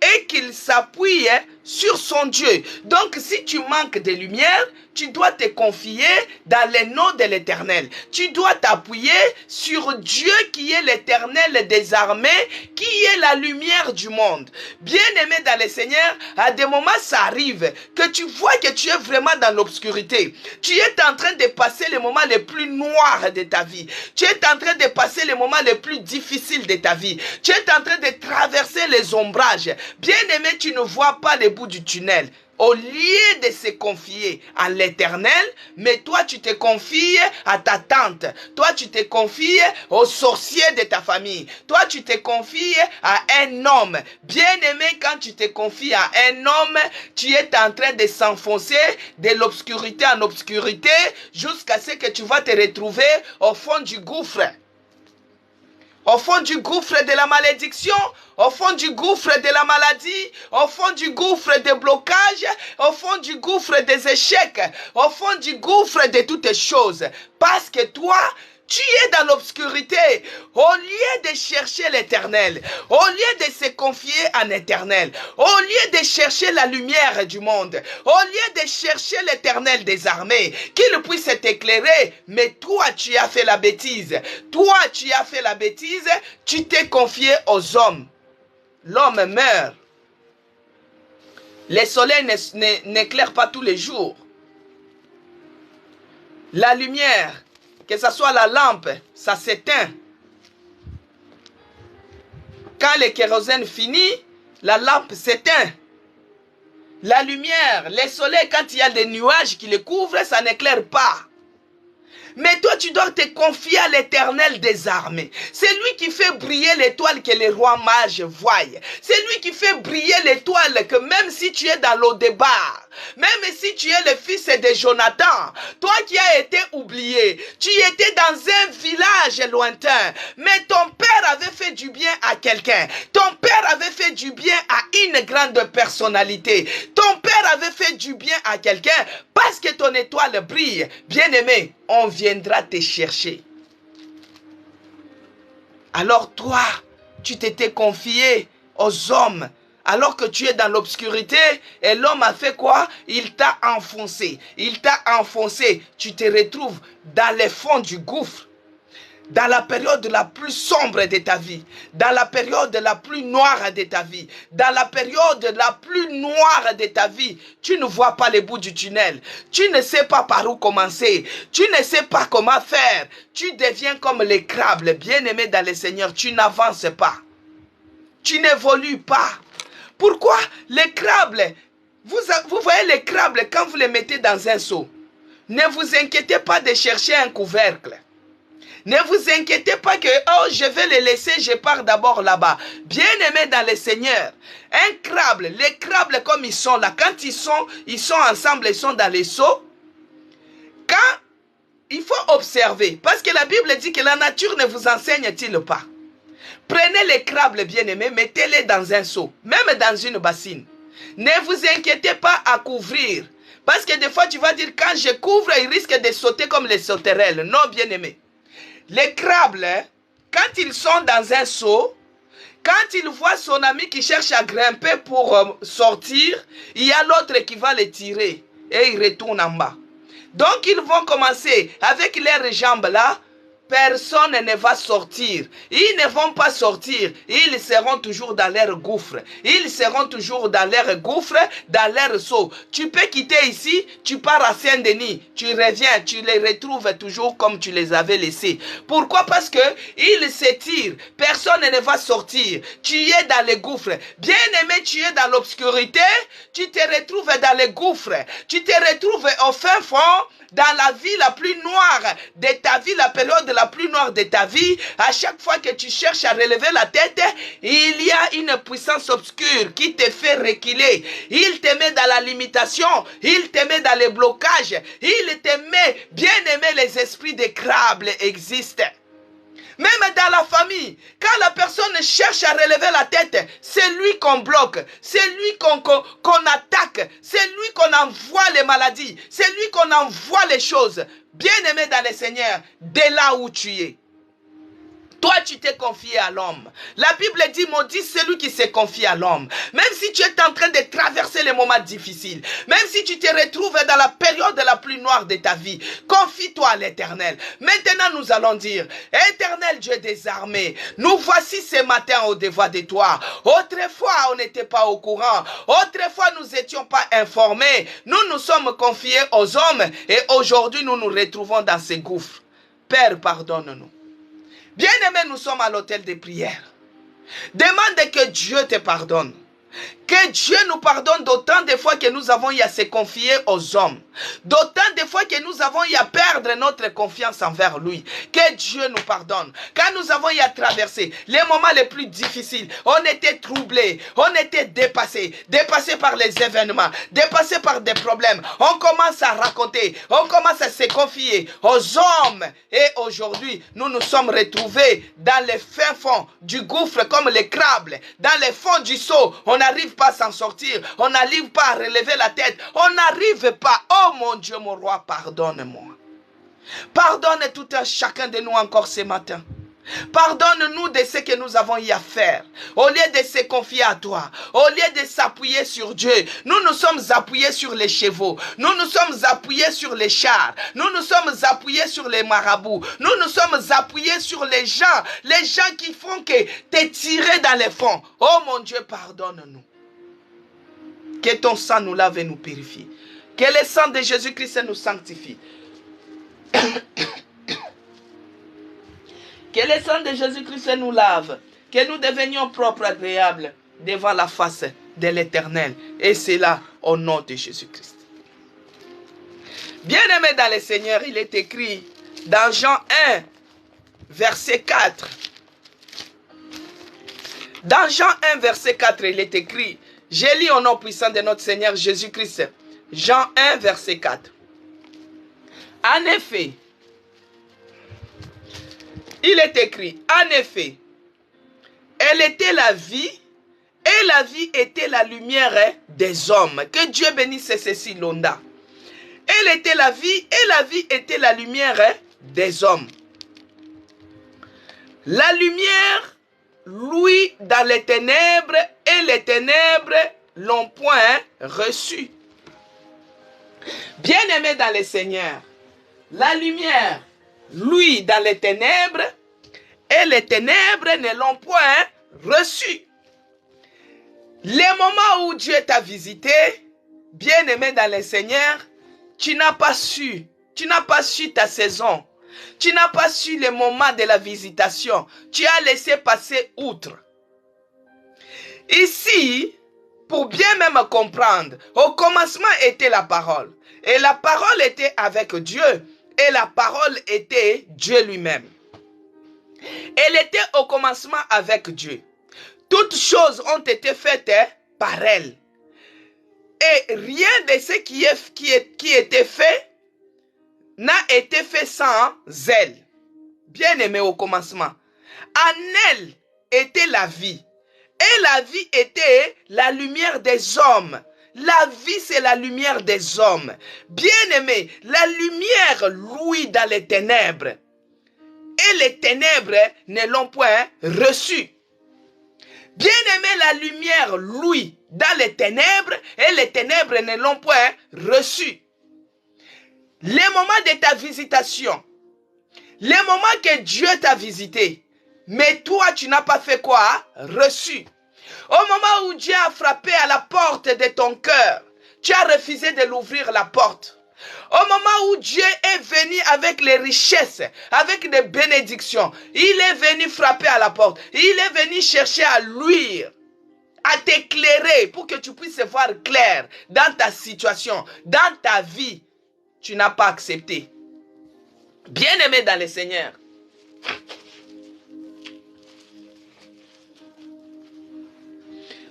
et qu'il s'appuie sur son Dieu. Donc, si tu manques de lumière, tu dois te confier dans le nom de l'Éternel. Tu dois t'appuyer sur Dieu qui est l'Éternel des armées, qui est la lumière du monde. Bien-aimé dans le Seigneur, à des moments, ça arrive que tu vois que tu es vraiment dans l'obscurité. Tu es en train de passer les moments les plus noirs de ta vie. Tu es en train de passer les moments les plus difficiles de ta vie. Tu es en train de traverser les ombrages. Bien-aimé, tu ne vois pas les le bout du tunnel. Au lieu de se confier à l'Éternel, mais toi tu te confies à ta tante, toi tu te confies au sorcier de ta famille, toi tu te confies à un homme. Bien-aimé, quand tu te confies à un homme, tu es en train de s'enfoncer de l'obscurité en obscurité jusqu'à ce que tu vas te retrouver au fond du gouffre. Au fond du gouffre de la malédiction, au fond du gouffre de la maladie, au fond du gouffre des blocages, au fond du gouffre des échecs, au fond du gouffre de toutes choses. Parce que toi, tu es dans l'obscurité. Au lieu de chercher l'Éternel, au lieu de se confier en l'Éternel, au lieu de chercher la lumière du monde, au lieu de chercher l'Éternel des armées, qu'il puisse t'éclairer, mais toi tu as fait la bêtise. Toi tu as fait la bêtise, tu t'es confié aux hommes. L'homme meurt. Le soleil n'éclaire pas tous les jours. La lumière, que ce soit la lampe, ça s'éteint. Quand le kérosène finit, la lampe s'éteint. La lumière, le soleil, quand il y a des nuages qui le couvrent, ça n'éclaire pas. Mais toi, tu dois te confier à l'Éternel des armées. C'est lui qui fait briller l'étoile que les rois mages voient. C'est lui qui fait briller l'étoile que même si tu es dans l'Odébar, même si tu es le fils de Jonathan, toi qui as été oublié, tu étais dans un village lointain, mais ton père avait fait du bien à quelqu'un. Ton père avait fait du bien à une grande personnalité. Ton père avait fait du bien à quelqu'un parce que ton étoile brille. Bien-aimé, on viendra te chercher. Alors toi, tu t'étais confié aux hommes, alors que tu es dans l'obscurité, et l'homme a fait quoi? Il t'a enfoncé. Il t'a enfoncé. Tu te retrouves dans les fonds du gouffre. Dans la période la plus sombre de ta vie, dans la période la plus noire de ta vie, dans la période la plus noire de ta vie, tu ne vois pas le bout du tunnel, tu ne sais pas par où commencer, tu ne sais pas comment faire, tu deviens comme les crabes, bien-aimés dans le Seigneur, tu n'avances pas, tu n'évolues pas. Pourquoi? Les crabes, vous voyez les crabes quand vous les mettez dans un seau, ne vous inquiétez pas de chercher un couvercle. Ne vous inquiétez pas que, oh, je vais les laisser, je pars d'abord là-bas. Bien-aimés dans le Seigneur, un crabe, les crabes comme ils sont là, quand ils sont ensemble, ils sont dans les seaux. Quand il faut observer, parce que la Bible dit que la nature ne vous enseigne-t-il pas. Prenez les crabes, bien-aimés, mettez-les dans un seau, même dans une bassine. Ne vous inquiétez pas à couvrir. Parce que des fois, tu vas dire, quand je couvre, ils risquent de sauter comme les sauterelles. Non, bien-aimés. Les crabes, quand ils sont dans un seau, quand ils voient son ami qui cherche à grimper pour sortir, il y a l'autre qui va les tirer et ils retournent en bas. Donc ils vont commencer avec leurs jambes là. Personne ne va sortir. Ils ne vont pas sortir. Ils seront toujours dans leur gouffre. Ils seront toujours dans leur gouffre, dans leur seau. Tu peux quitter ici, tu pars à Saint-Denis, tu reviens, tu les retrouves toujours comme tu les avais laissés. Pourquoi? Parce que ils s'étirent. Personne ne va sortir. Tu es dans les gouffres. Bien-aimé, tu es dans l'obscurité. Tu te retrouves dans les gouffres. Tu te retrouves au fin fond. Dans la vie la plus noire de ta vie, la période la plus noire de ta vie, à chaque fois que tu cherches à relever la tête, il y a une puissance obscure qui te fait reculer. Il te met dans la limitation, il te met dans les blocages, il te met, bien aimé, les esprits des crabes existent. Même dans la famille, quand la personne cherche à relever la tête, c'est lui qu'on bloque, c'est lui qu'on attaque, c'est lui qu'on envoie les maladies, c'est lui qu'on envoie les choses. Bien-aimé dans le Seigneur, de là où tu es. Toi, tu t'es confié à l'homme. La Bible dit, maudit celui qui s'est confié à l'homme. Même si tu es en train de traverser les moments difficiles, même si tu te retrouves dans la période la plus noire de ta vie, confie-toi à l'Éternel. Maintenant, nous allons dire, Éternel Dieu des armées, nous voici ce matin au-devant de toi. Autrefois, on n'était pas au courant. Autrefois, nous n'étions pas informés. Nous nous sommes confiés aux hommes et aujourd'hui, nous nous retrouvons dans ces gouffres. Père, pardonne-nous. Bien-aimés, nous sommes à l'autel des prières. Demande que Dieu te pardonne. Que Dieu nous pardonne d'autant de fois que nous avons eu à se confier aux hommes. D'autant de fois que nous avons eu à perdre notre confiance envers lui. Que Dieu nous pardonne. Quand nous avons eu à traverser les moments les plus difficiles, on était troublés, on était dépassés. Dépassés par les événements, dépassés par des problèmes. On commence à raconter, on commence à se confier aux hommes. Et aujourd'hui, nous nous sommes retrouvés dans les fins fonds du gouffre comme les crabes. Dans les fonds du seau, on n'arrive pas à s'en sortir. On n'arrive pas à relever la tête. On n'arrive pas. Oh mon Dieu, mon roi, pardonne-moi. Pardonne tout un chacun de nous encore ce matin. Pardonne-nous de ce que nous avons eu à faire. Au lieu de se confier à toi, au lieu de s'appuyer sur Dieu, nous nous sommes appuyés sur les chevaux, nous nous sommes appuyés sur les chars, nous nous sommes appuyés sur les marabouts, nous nous sommes appuyés sur les gens qui font que t'es tiré dans les fonds. Oh mon Dieu, pardonne-nous. Que ton sang nous lave et nous purifie. Que le sang de Jésus-Christ nous sanctifie. Que le sang de Jésus-Christ nous lave. Que nous devenions propres, agréables devant la face de l'Éternel. Et c'est là au nom de Jésus-Christ. Bien-aimé dans le Seigneur, il est écrit dans Jean 1, verset 4. Dans Jean 1, verset 4, il est écrit, je lis au nom puissant de notre Seigneur Jésus-Christ. Jean 1, verset 4. En effet, il est écrit, en effet, elle était la vie, et la vie était la lumière des hommes. Que Dieu bénisse ceci, Londa. Elle était la vie, et la vie était la lumière des hommes. La lumière, lui, dans les ténèbres, et les ténèbres l'ont point reçu. Bien-aimé dans le Seigneur, la lumière, lui, dans les ténèbres, et les ténèbres ne l'ont point reçu. Les moments où Dieu t'a visité, bien-aimé dans le Seigneur, tu n'as pas su ta saison. Tu n'as pas su les moments de la visitation. Tu as laissé passer outre. Ici, pour bien même comprendre, au commencement était la parole. Et la parole était avec Dieu. Et la parole était Dieu lui-même. Elle était au commencement avec Dieu. Toutes choses ont été faites par elle. Et rien de ce qui était fait n'a été fait sans elle. Bien aimé au commencement. En elle était la vie. Et la vie était la lumière des hommes. La vie, c'est la lumière des hommes. Bien-aimé, la lumière louit dans les ténèbres. Et les ténèbres ne l'ont point reçue. Bien-aimé, la lumière louit dans les ténèbres. Et les ténèbres ne l'ont point reçue. Les moments de ta visitation. Les moments que Dieu t'a visité. Mais toi, tu n'as pas fait quoi? Reçu. Au moment où Dieu a frappé à la porte de ton cœur, tu as refusé de l'ouvrir la porte. Au moment où Dieu est venu avec les richesses, avec des bénédictions, il est venu frapper à la porte. Il est venu chercher à luire, à t'éclairer pour que tu puisses voir clair dans ta situation, dans ta vie. Tu n'as pas accepté. Bien-aimé dans le Seigneur.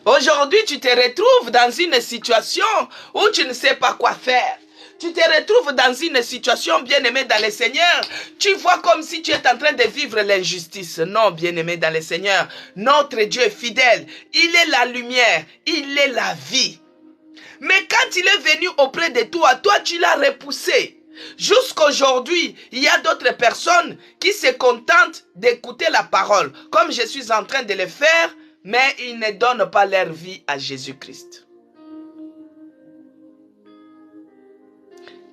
Aujourd'hui, tu te retrouves dans une situation où tu ne sais pas quoi faire. Tu te retrouves dans une situation, bien-aimé dans le Seigneur. Tu vois comme si tu es en train de vivre l'injustice. Non, bien-aimé dans le Seigneur. Notre Dieu est fidèle. Il est la lumière. Il est la vie. Mais quand il est venu auprès de toi, toi tu l'as repoussé. Jusqu'aujourd'hui, il y a d'autres personnes qui se contentent d'écouter la parole, comme je suis en train de le faire, mais ils ne donnent pas leur vie à Jésus-Christ.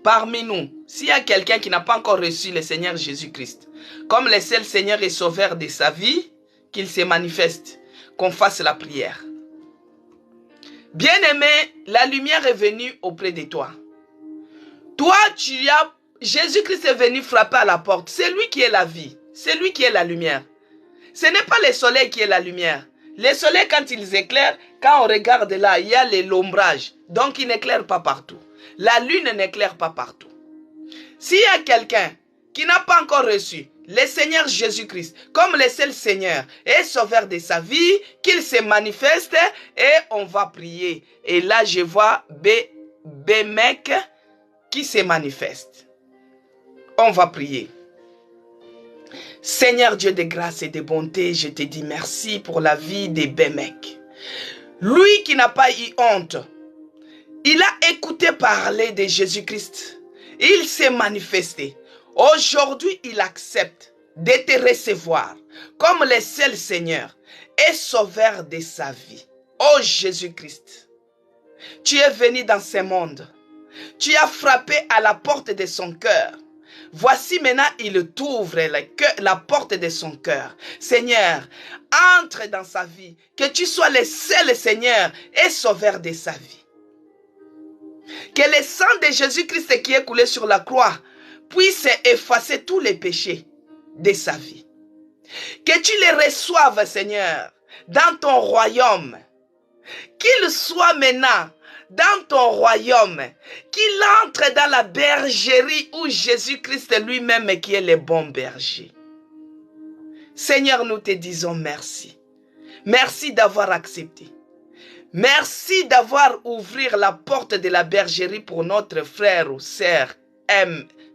Parmi nous, s'il y a quelqu'un qui n'a pas encore reçu le Seigneur Jésus-Christ, comme le seul Seigneur et Sauveur de sa vie, qu'il se manifeste, qu'on fasse la prière. Bien-aimé, la lumière est venue auprès de toi. Toi, Jésus-Christ est venu frapper à la porte. C'est lui qui est la vie. C'est lui qui est la lumière. Ce n'est pas le soleil qui est la lumière. Les soleils, quand ils éclairent, quand on regarde là, il y a l'ombrage. Donc, il n'éclaire pas partout. La lune n'éclaire pas partout. S'il y a quelqu'un qui n'a pas encore reçu le Seigneur Jésus-Christ comme le seul Seigneur et Sauveur de sa vie, qu'il se manifeste et on va prier. Et là, je vois Bémec qui se manifeste. On va prier. Seigneur Dieu de grâce et de bonté, je te dis merci pour la vie de Bémec. Lui qui n'a pas eu honte, il a écouté parler de Jésus-Christ. Il s'est manifesté. Aujourd'hui, il accepte de te recevoir comme le seul Seigneur et Sauveur de sa vie. Oh Jésus-Christ, tu es venu dans ce monde. Tu as frappé à la porte de son cœur. Voici maintenant, il t'ouvre la porte de son cœur. Seigneur, entre dans sa vie. Que tu sois le seul Seigneur et Sauveur de sa vie. Que le sang de Jésus-Christ qui est coulé sur la croix puisse effacer tous les péchés de sa vie. Que tu les reçoives, Seigneur, dans ton royaume. Qu'il soit maintenant dans ton royaume, qu'il entre dans la bergerie où Jésus-Christ lui-même qui est le bon berger. Seigneur, nous te disons merci. Merci d'avoir accepté. Merci d'avoir ouvert la porte de la bergerie pour notre frère ou sœur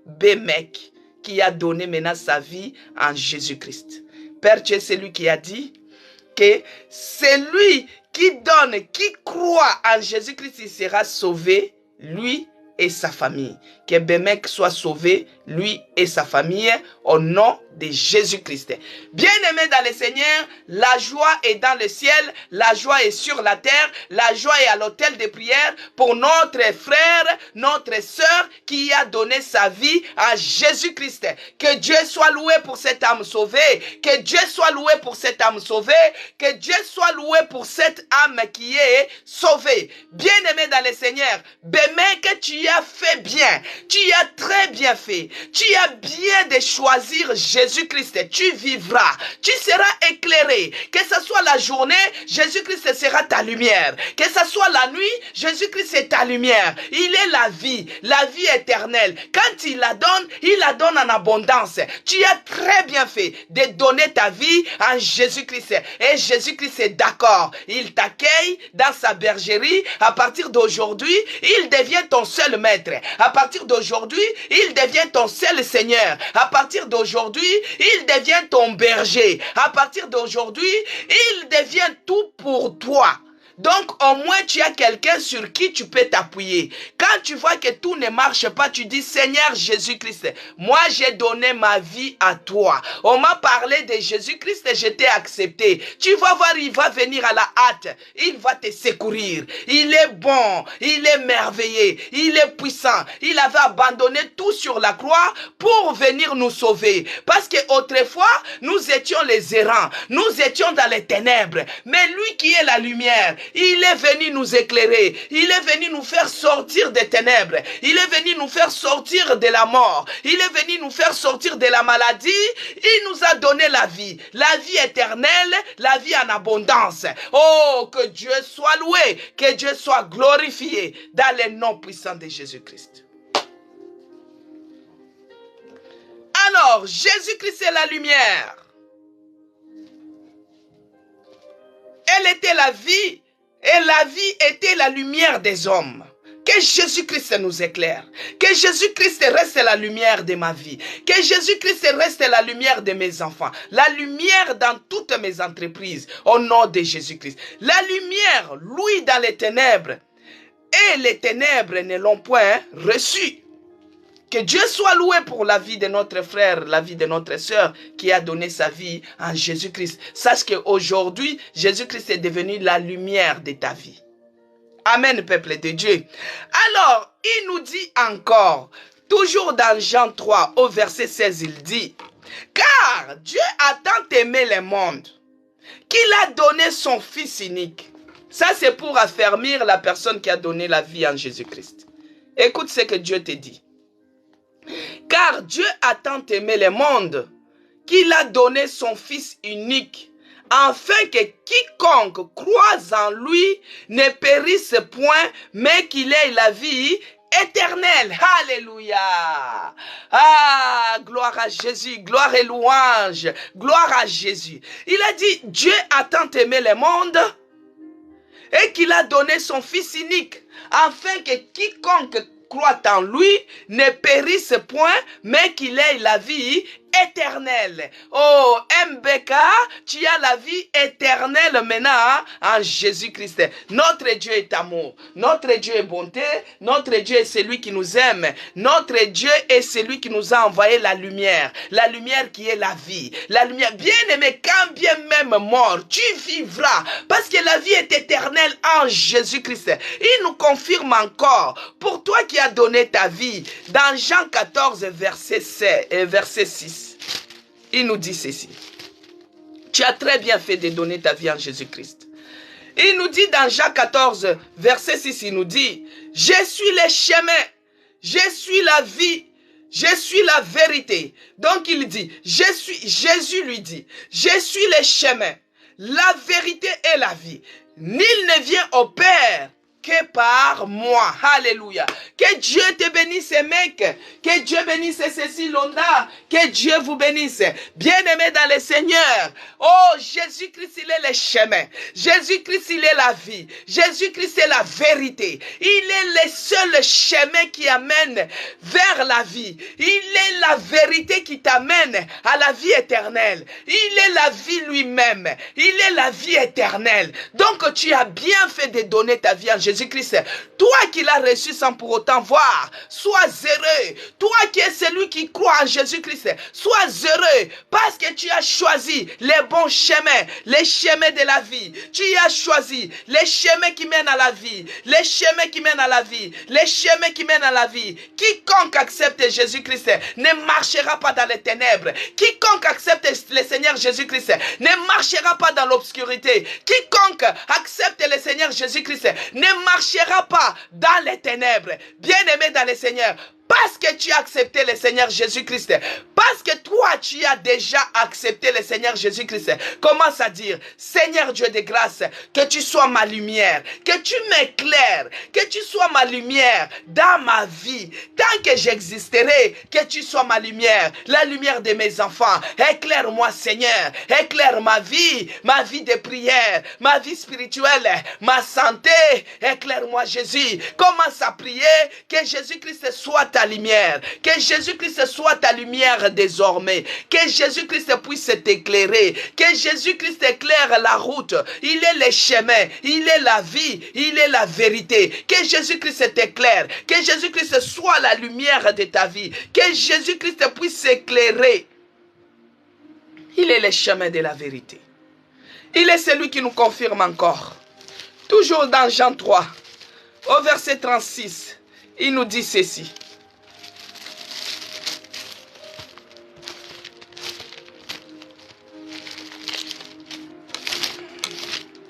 Bémec qui a donné maintenant sa vie en Jésus-Christ. Père, tu es celui qui a dit que celui qui donne, qui croit en Jésus-Christ, il sera sauvé, lui et sa famille. Que Bémec soit sauvé, lui et sa famille, au nom de Jésus-Christ. Bien-aimé dans le Seigneur, la joie est dans le ciel, la joie est sur la terre, la joie est à l'autel de prière pour notre frère, notre sœur qui a donné sa vie à Jésus-Christ. Que Dieu soit loué pour cette âme sauvée, que Dieu soit loué pour cette âme sauvée, que Dieu soit loué pour cette âme qui est sauvée. Bien-aimé dans le Seigneur, Bémec, tu as fait bien, tu as très bien fait, tu as bien de choisir Jésus-Christ, tu vivras, tu seras éclairé, que ce soit la journée, Jésus-Christ sera ta lumière, que ce soit la nuit, Jésus-Christ est ta lumière, il est la vie éternelle, quand il la donne en abondance, tu as très bien fait de donner ta vie en Jésus-Christ, et Jésus-Christ est d'accord, il t'accueille dans sa bergerie, à partir d'aujourd'hui, il devient ton seul maître, à partir d'aujourd'hui, il devient ton seul Seigneur, à partir d'aujourd'hui, il devient ton berger, à partir d'aujourd'hui, il devient tout pour toi. Donc, au moins, tu as quelqu'un sur qui tu peux t'appuyer. Quand tu vois que tout ne marche pas, tu dis, Seigneur Jésus-Christ, moi, j'ai donné ma vie à toi. On m'a parlé de Jésus-Christ et je t'ai accepté. Tu vas voir, il va venir à la hâte. Il va te secourir. Il est bon. Il est merveilleux. Il est puissant. Il avait abandonné tout sur la croix pour venir nous sauver. Parce qu'autrefois, nous étions les errants. Nous étions dans les ténèbres. Mais lui qui est la lumière, il est venu nous éclairer. Il est venu nous faire sortir des ténèbres. Il est venu nous faire sortir de la mort. Il est venu nous faire sortir de la maladie. Il nous a donné la vie éternelle, la vie en abondance. Oh, que Dieu soit loué, que Dieu soit glorifié dans le nom puissant de Jésus-Christ. Alors, Jésus-Christ est la lumière. Elle était la vie. Et la vie était la lumière des hommes. Que Jésus-Christ nous éclaire. Que Jésus-Christ reste la lumière de ma vie. Que Jésus-Christ reste la lumière de mes enfants. La lumière dans toutes mes entreprises. Au nom de Jésus-Christ. La lumière, lui, dans les ténèbres. Et les ténèbres ne l'ont point reçu. Que Dieu soit loué pour la vie de notre frère, la vie de notre sœur qui a donné sa vie en Jésus-Christ. Sache qu'aujourd'hui, Jésus-Christ est devenu la lumière de ta vie. Amen, peuple de Dieu. Alors, il nous dit encore, toujours dans Jean 3, au verset 16, il dit, « Car Dieu a tant aimé le monde qu'il a donné son Fils unique. » Ça, c'est pour affermir la personne qui a donné la vie en Jésus-Christ. Écoute ce que Dieu te dit. Car Dieu a tant aimé le monde qu'il a donné son Fils unique, afin que quiconque croise en lui ne périsse point, mais qu'il ait la vie éternelle. Alléluia. Ah, gloire à Jésus, gloire et louange, gloire à Jésus. Il a dit, Dieu a tant aimé le monde et qu'il a donné son Fils unique, afin que quiconque croit en lui ne périsse point, mais qu'il ait la vie éternelle. Oh, MBK, tu as la vie éternelle maintenant en Jésus-Christ. Notre Dieu est amour, notre Dieu est bonté, notre Dieu est celui qui nous aime, notre Dieu est celui qui nous a envoyé la lumière qui est la vie, la lumière. Bien-aimé, quand bien même mort, tu vivras, parce que la vie est éternelle en Jésus-Christ. Il nous confirme encore, pour toi qui as donné ta vie, dans Jean 14, verset 6, il nous dit ceci. Tu as très bien fait de donner ta vie en Jésus-Christ. Il nous dit dans Jean 14, verset 6, il nous dit, je suis le chemin, je suis la vie, je suis la vérité. Donc il dit, Jésus lui dit, je suis le chemin, la vérité et la vie. Nul ne vient au Père que par moi. Alléluia. Que Dieu te bénisse, mec. Que Dieu bénisse Cécile Londa. Que Dieu vous bénisse. Bien-aimés dans le Seigneur. Oh, Jésus-Christ, il est le chemin. Jésus-Christ, il est la vie. Jésus-Christ est la vérité. Il est le seul chemin qui amène vers la vie. Il est la vérité qui t'amène à la vie éternelle. Il est la vie lui-même. Il est la vie éternelle. Donc, tu as bien fait de donner ta vie en Jésus-Christ. Toi qui l'as reçu sans pour autant voir, sois heureux. Toi qui es celui qui croit en Jésus-Christ, sois heureux parce que tu as choisi les bons chemins, les chemins de la vie. Tu as choisi les chemins qui mènent à la vie, les chemins qui mènent à la vie, les chemins qui mènent à la vie. Quiconque accepte Jésus-Christ ne marchera pas dans les ténèbres. Quiconque accepte le Seigneur Jésus-Christ ne marchera pas dans l'obscurité. Quiconque accepte le Seigneur Jésus-Christ ne marchera pas dans les ténèbres. Bien-aimé dans le Seigneur, parce que tu as accepté le Seigneur Jésus-Christ, parce que toi tu as déjà accepté le Seigneur Jésus-Christ, commence à dire, Seigneur Dieu de grâce, que tu sois ma lumière, que tu m'éclaires, que tu sois ma lumière dans ma vie. Tant que j'existerai, que tu sois ma lumière, la lumière de mes enfants. Éclaire-moi Seigneur, éclaire ma vie de prière, ma vie spirituelle, ma santé. Éclaire-moi Jésus. Commence à prier que Jésus-Christ soit ta lumière, que Jésus-Christ soit ta lumière désormais, que Jésus-Christ puisse t'éclairer, que Jésus-Christ éclaire la route. Il est le chemin, il est la vie, il est la vérité. Que Jésus-Christ t'éclaire, que Jésus-Christ soit la lumière de ta vie, que Jésus-Christ puisse éclairer. Il est le chemin de la vérité. Il est celui qui nous confirme encore. Toujours dans Jean 3, au verset 36, il nous dit ceci.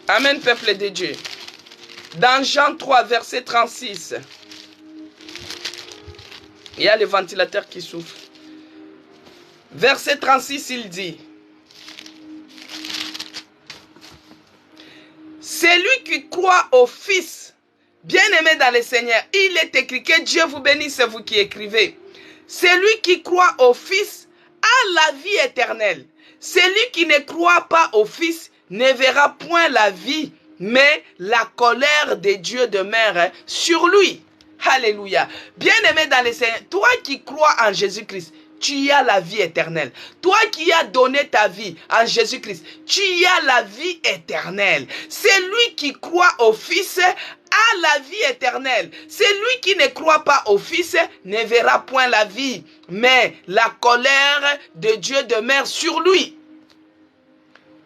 Amen, peuple de Dieu. Dans Jean 3, verset 36, il y a le ventilateur qui souffle. Verset 36, il dit, celui qui croit au Fils, bien-aimé dans le Seigneur, il est écrit, que Dieu vous bénisse, vous qui écrivez. Celui qui croit au Fils a la vie éternelle. Celui qui ne croit pas au Fils ne verra point la vie, mais la colère de Dieu demeure sur lui. Alléluia. Bien-aimé dans le Seigneur, toi qui crois en Jésus-Christ, tu as la vie éternelle. Toi qui as donné ta vie en Jésus-Christ, tu as la vie éternelle. Celui qui croit au Fils a la vie éternelle. Celui qui ne croit pas au Fils ne verra point la vie, mais la colère de Dieu demeure sur lui.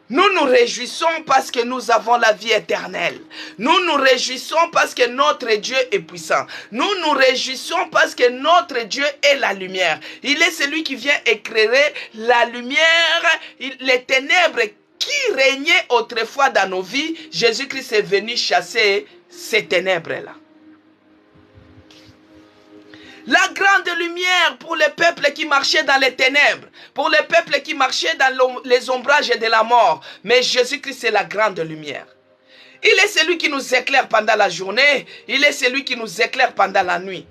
Nous nous réjouissons parce que nous avons la vie éternelle. Nous nous réjouissons parce que notre Dieu est puissant. Nous nous réjouissons parce que notre Dieu est la lumière. Il est celui qui vient éclairer la lumière, les ténèbres qui régnaient autrefois dans nos vies. Jésus-Christ est venu chasser ces ténèbres-là. La grande lumière pour les peuples qui marchaient dans les ténèbres, pour les peuples qui marchaient dans les ombrages de la mort. Mais Jésus-Christ est la grande lumière. Il est celui qui nous éclaire pendant la journée, il est celui qui nous éclaire pendant la nuit.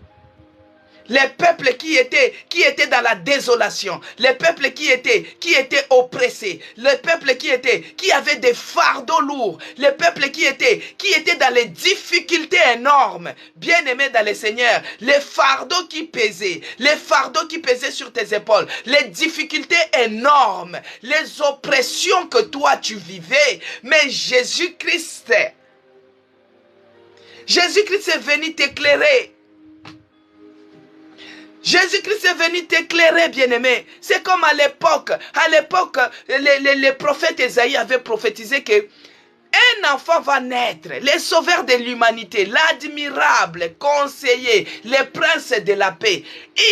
Les peuples qui étaient dans la désolation, les peuples qui étaient oppressés, les peuples qui avaient des fardeaux lourds, les peuples qui étaient dans les difficultés énormes, bien-aimés dans le Seigneur, les fardeaux qui pesaient sur tes épaules, les difficultés énormes, les oppressions que toi tu vivais, mais Jésus-Christ est venu t'éclairer. Jésus-Christ est venu t'éclairer, bien-aimé. C'est comme à l'époque, les prophètes Ésaïe avaient prophétisé que un enfant va naître, le sauveur de l'humanité, l'admirable conseiller, le prince de la paix.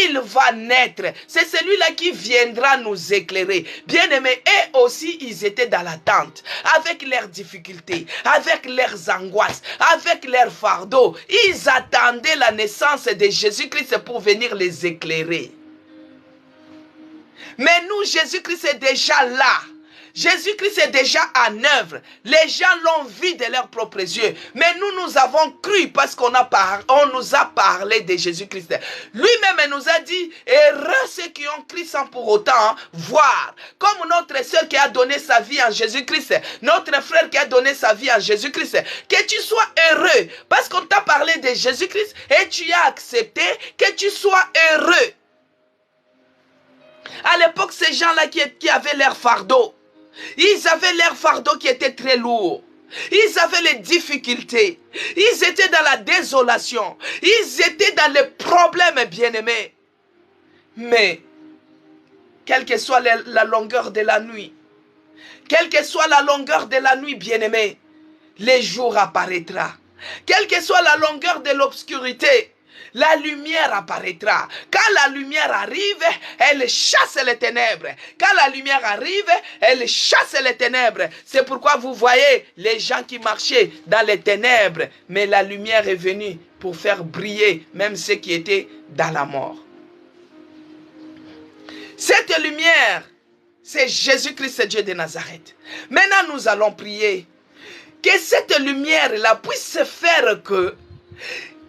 Il va naître. C'est celui-là qui viendra nous éclairer. Bien-aimés, eux aussi, ils étaient dans l'attente, avec leurs difficultés, avec leurs angoisses, avec leurs fardeaux. Ils attendaient la naissance de Jésus-Christ pour venir les éclairer. Mais nous, Jésus-Christ est déjà là. Jésus-Christ est déjà en œuvre. Les gens l'ont vu de leurs propres yeux. Mais nous avons cru parce qu'on nous a parlé de Jésus-Christ. Lui-même nous a dit, heureux ceux qui ont cru sans pour autant voir. Comme notre sœur qui a donné sa vie en Jésus-Christ, notre frère qui a donné sa vie en Jésus-Christ. Que tu sois heureux parce qu'on t'a parlé de Jésus-Christ et tu as accepté que tu sois heureux. À l'époque, ces gens-là qui avaient leur fardeau, ils avaient leur fardeau qui était très lourd. Ils avaient les difficultés. Ils étaient dans la désolation. Ils étaient dans les problèmes, bien-aimés. Mais, quelle que soit la longueur de la nuit, quelle que soit la longueur de la nuit, bien-aimés, le jour apparaîtra. Quelle que soit la longueur de l'obscurité, la lumière apparaîtra. Quand la lumière arrive, elle chasse les ténèbres. Quand la lumière arrive, elle chasse les ténèbres. C'est pourquoi vous voyez les gens qui marchaient dans les ténèbres. Mais la lumière est venue pour faire briller même ceux qui étaient dans la mort. Cette lumière, c'est Jésus-Christ, Dieu de Nazareth. Maintenant, nous allons prier que cette lumière-là puisse faire que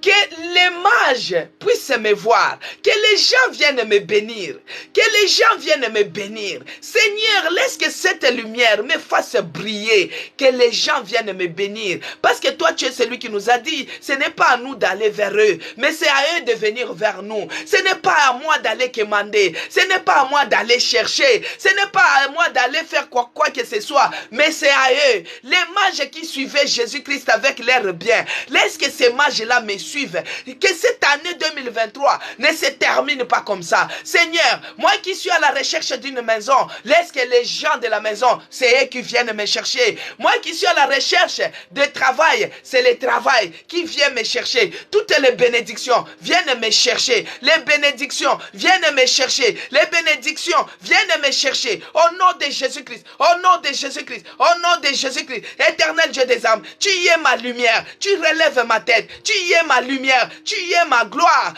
les mages puissent me voir, que les gens viennent me bénir, que les gens viennent me bénir. Seigneur, laisse que cette lumière me fasse briller, que les gens viennent me bénir. Parce que toi, tu es celui qui nous a dit, ce n'est pas à nous d'aller vers eux, mais c'est à eux de venir vers nous. Ce n'est pas à moi d'aller commander, ce n'est pas à moi d'aller chercher, ce n'est pas à moi d'aller faire quoi que ce soit, mais c'est à eux. Les mages qui suivaient Jésus-Christ avec leurs biens, laisse que ces mages-là me suivent. Que cette année 2023 ne se termine pas comme ça. Seigneur, moi qui suis à la recherche d'une maison, laisse que les gens de la maison, c'est eux qui viennent me chercher. Moi qui suis à la recherche de travail, c'est le travail qui vient me chercher. Toutes les bénédictions viennent me chercher. Les bénédictions viennent me chercher. Les bénédictions viennent me chercher. Au nom de Jésus-Christ, au nom de Jésus-Christ, au nom de Jésus-Christ, éternel Dieu des âmes, tu y es ma lumière, tu relèves ma tête, tu y es ma lumière, tu y es ma gloire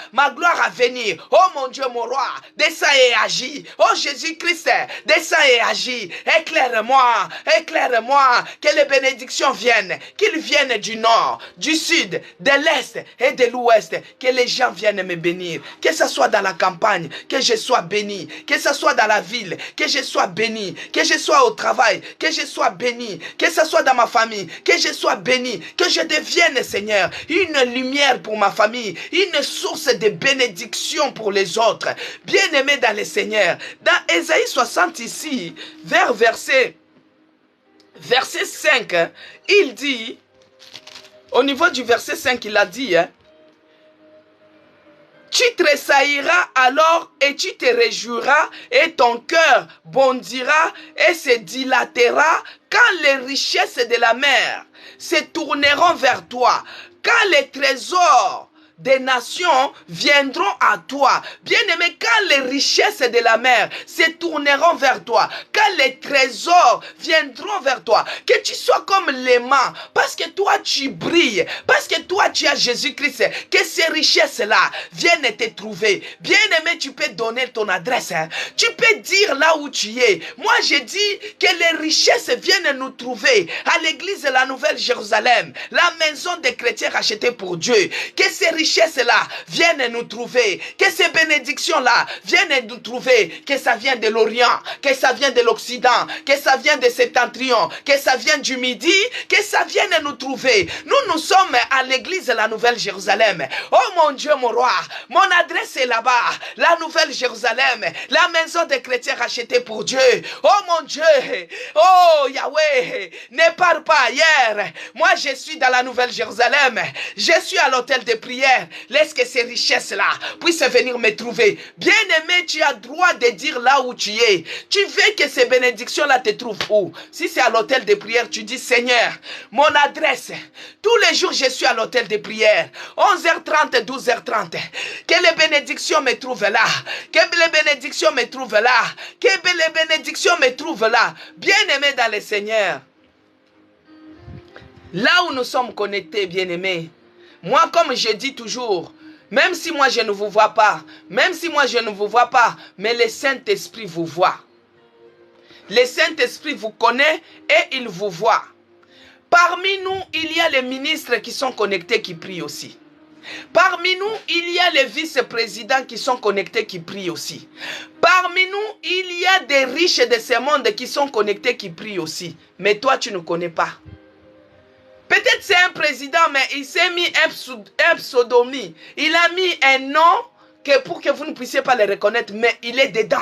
à venir. Oh mon Dieu, mon roi, descends et agis. Oh Jésus-Christ, descends et agis. Éclaire-moi, éclaire-moi, que les bénédictions viennent, qu'ils viennent du nord, du sud, de l'est et de l'ouest, que les gens viennent me bénir, que ce soit dans la campagne, que je sois béni, que ce soit dans la ville, que je sois béni, que je sois au travail, que je sois béni, que ce soit dans ma famille, que je sois béni, que je devienne, Seigneur, une lumière pour ma famille, une source de bénédiction pour les autres. Bien-aimés dans le Seigneur, dans Ésaïe 60 ici, vers verset 5, il dit, au niveau du verset 5, il a dit, tu tressailleras alors et tu te réjouiras et ton cœur bondira et se dilatera quand les richesses de la mer se tourneront vers toi. Quand les trésors des nations viendront à toi. Bien-aimé, quand les richesses de la mer se tourneront vers toi, quand les trésors viendront vers toi, que tu sois comme l'aimant, parce que toi tu brilles, parce que toi tu as Jésus-Christ, que ces richesses-là viennent te trouver. Bien-aimé, tu peux donner ton adresse, hein. Tu peux dire là où tu es. Moi, j'ai dit que les richesses viennent nous trouver à l'église de la Nouvelle Jérusalem, la maison des chrétiens rachetés pour Dieu. Que ces richesses-là viennent nous trouver, que ces bénédictions-là viennent nous trouver, que ça vient de l'Orient, que ça vient de l'Occident, que ça vient de Septentrion, que ça vient du Midi, que ça vienne nous trouver. Nous sommes à l'église de la Nouvelle Jérusalem. Oh mon Dieu, mon roi, mon adresse est là-bas, la Nouvelle Jérusalem, la maison des chrétiens rachetés pour Dieu. Oh mon Dieu, oh Yahweh, ne pars pas ailleurs. Moi, je suis dans la Nouvelle Jérusalem. Je suis à l'hôtel de prière. Laisse que ces richesses-là puissent venir me trouver. Bien-aimé, tu as droit de dire là où tu es. Tu veux que ces bénédictions-là te trouvent où? Si c'est à l'hôtel de prière, tu dis, Seigneur, mon adresse, tous les jours, je suis à l'hôtel de prière. 11h30, 12h30. Que les bénédictions me trouvent là. Que les bénédictions me trouvent là. Que les bénédictions me trouvent là. Bien-aimé dans le Seigneur. Là où nous sommes connectés, bien-aimés, moi, comme je dis toujours, même si moi je ne vous vois pas, même si moi je ne vous vois pas, mais le Saint-Esprit vous voit. Le Saint-Esprit vous connaît et il vous voit. Parmi nous, il y a les ministres qui sont connectés, qui prient aussi. Parmi nous, il y a les vice-présidents qui sont connectés, qui prient aussi. Parmi nous, il y a des riches de ce monde qui sont connectés, qui prient aussi. Mais toi, tu ne connais pas. Peut-être c'est un président, mais il s'est mis un pseudonyme. Il a mis un nom pour que vous ne puissiez pas le reconnaître, mais il est dedans.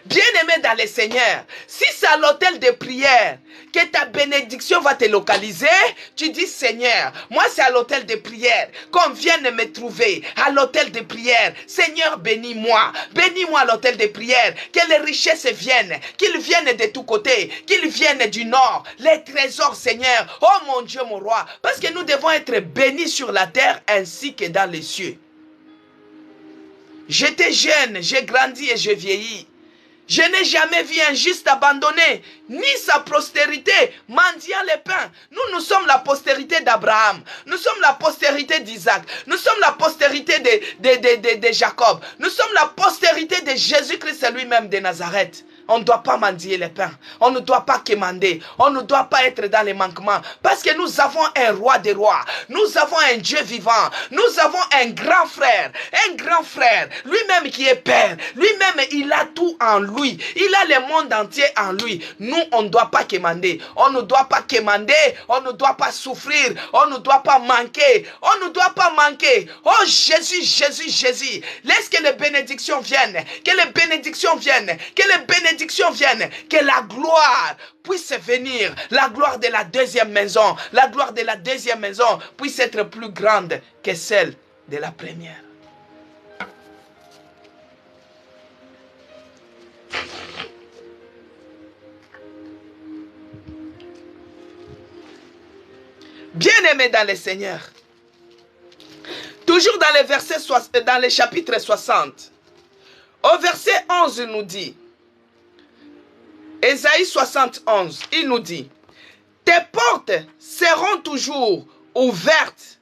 Bien-aimé dans le Seigneur, si c'est à l'hôtel de prière que ta bénédiction va te localiser, tu dis Seigneur, moi c'est à l'hôtel de prière qu'on vienne me trouver, à l'hôtel de prière. Seigneur, bénis-moi à l'hôtel de prière, que les richesses viennent, qu'ils viennent de tous côtés, qu'ils viennent du nord, les trésors Seigneur, oh mon Dieu mon roi, parce que nous devons être bénis sur la terre ainsi que dans les cieux. J'étais jeune, j'ai grandi et j'ai vieilli. Je n'ai jamais vu un juste abandonné, ni sa postérité, mendiant les pains. Nous sommes la postérité d'Abraham. Nous sommes la postérité d'Isaac. Nous sommes la postérité de Jacob. Nous sommes la postérité de Jésus-Christ lui-même de Nazareth. On ne doit pas mendier les pains. On ne doit pas quémander. On ne doit pas être dans les manquements. Parce que nous avons un roi des rois. Nous avons un Dieu vivant. Nous avons un grand frère. Un grand frère. Lui-même qui est Père. Lui-même, il a tout en lui. Il a le monde entier en lui. Nous, on ne doit pas quémander. On ne doit pas quémander. On ne doit pas souffrir. On ne doit pas manquer. On ne doit pas manquer. Oh Jésus, Jésus, Jésus. Laisse que les bénédictions viennent. Que les bénédictions viennent. Que les bénédictions viennent, que la gloire puisse venir, la gloire de la deuxième maison, la gloire de la deuxième maison puisse être plus grande que celle de la première. Bien-aimés dans le Seigneur, toujours dans le chapitre 60, au verset 11 nous dit, Ésaïe 71, il nous dit, tes portes seront toujours ouvertes,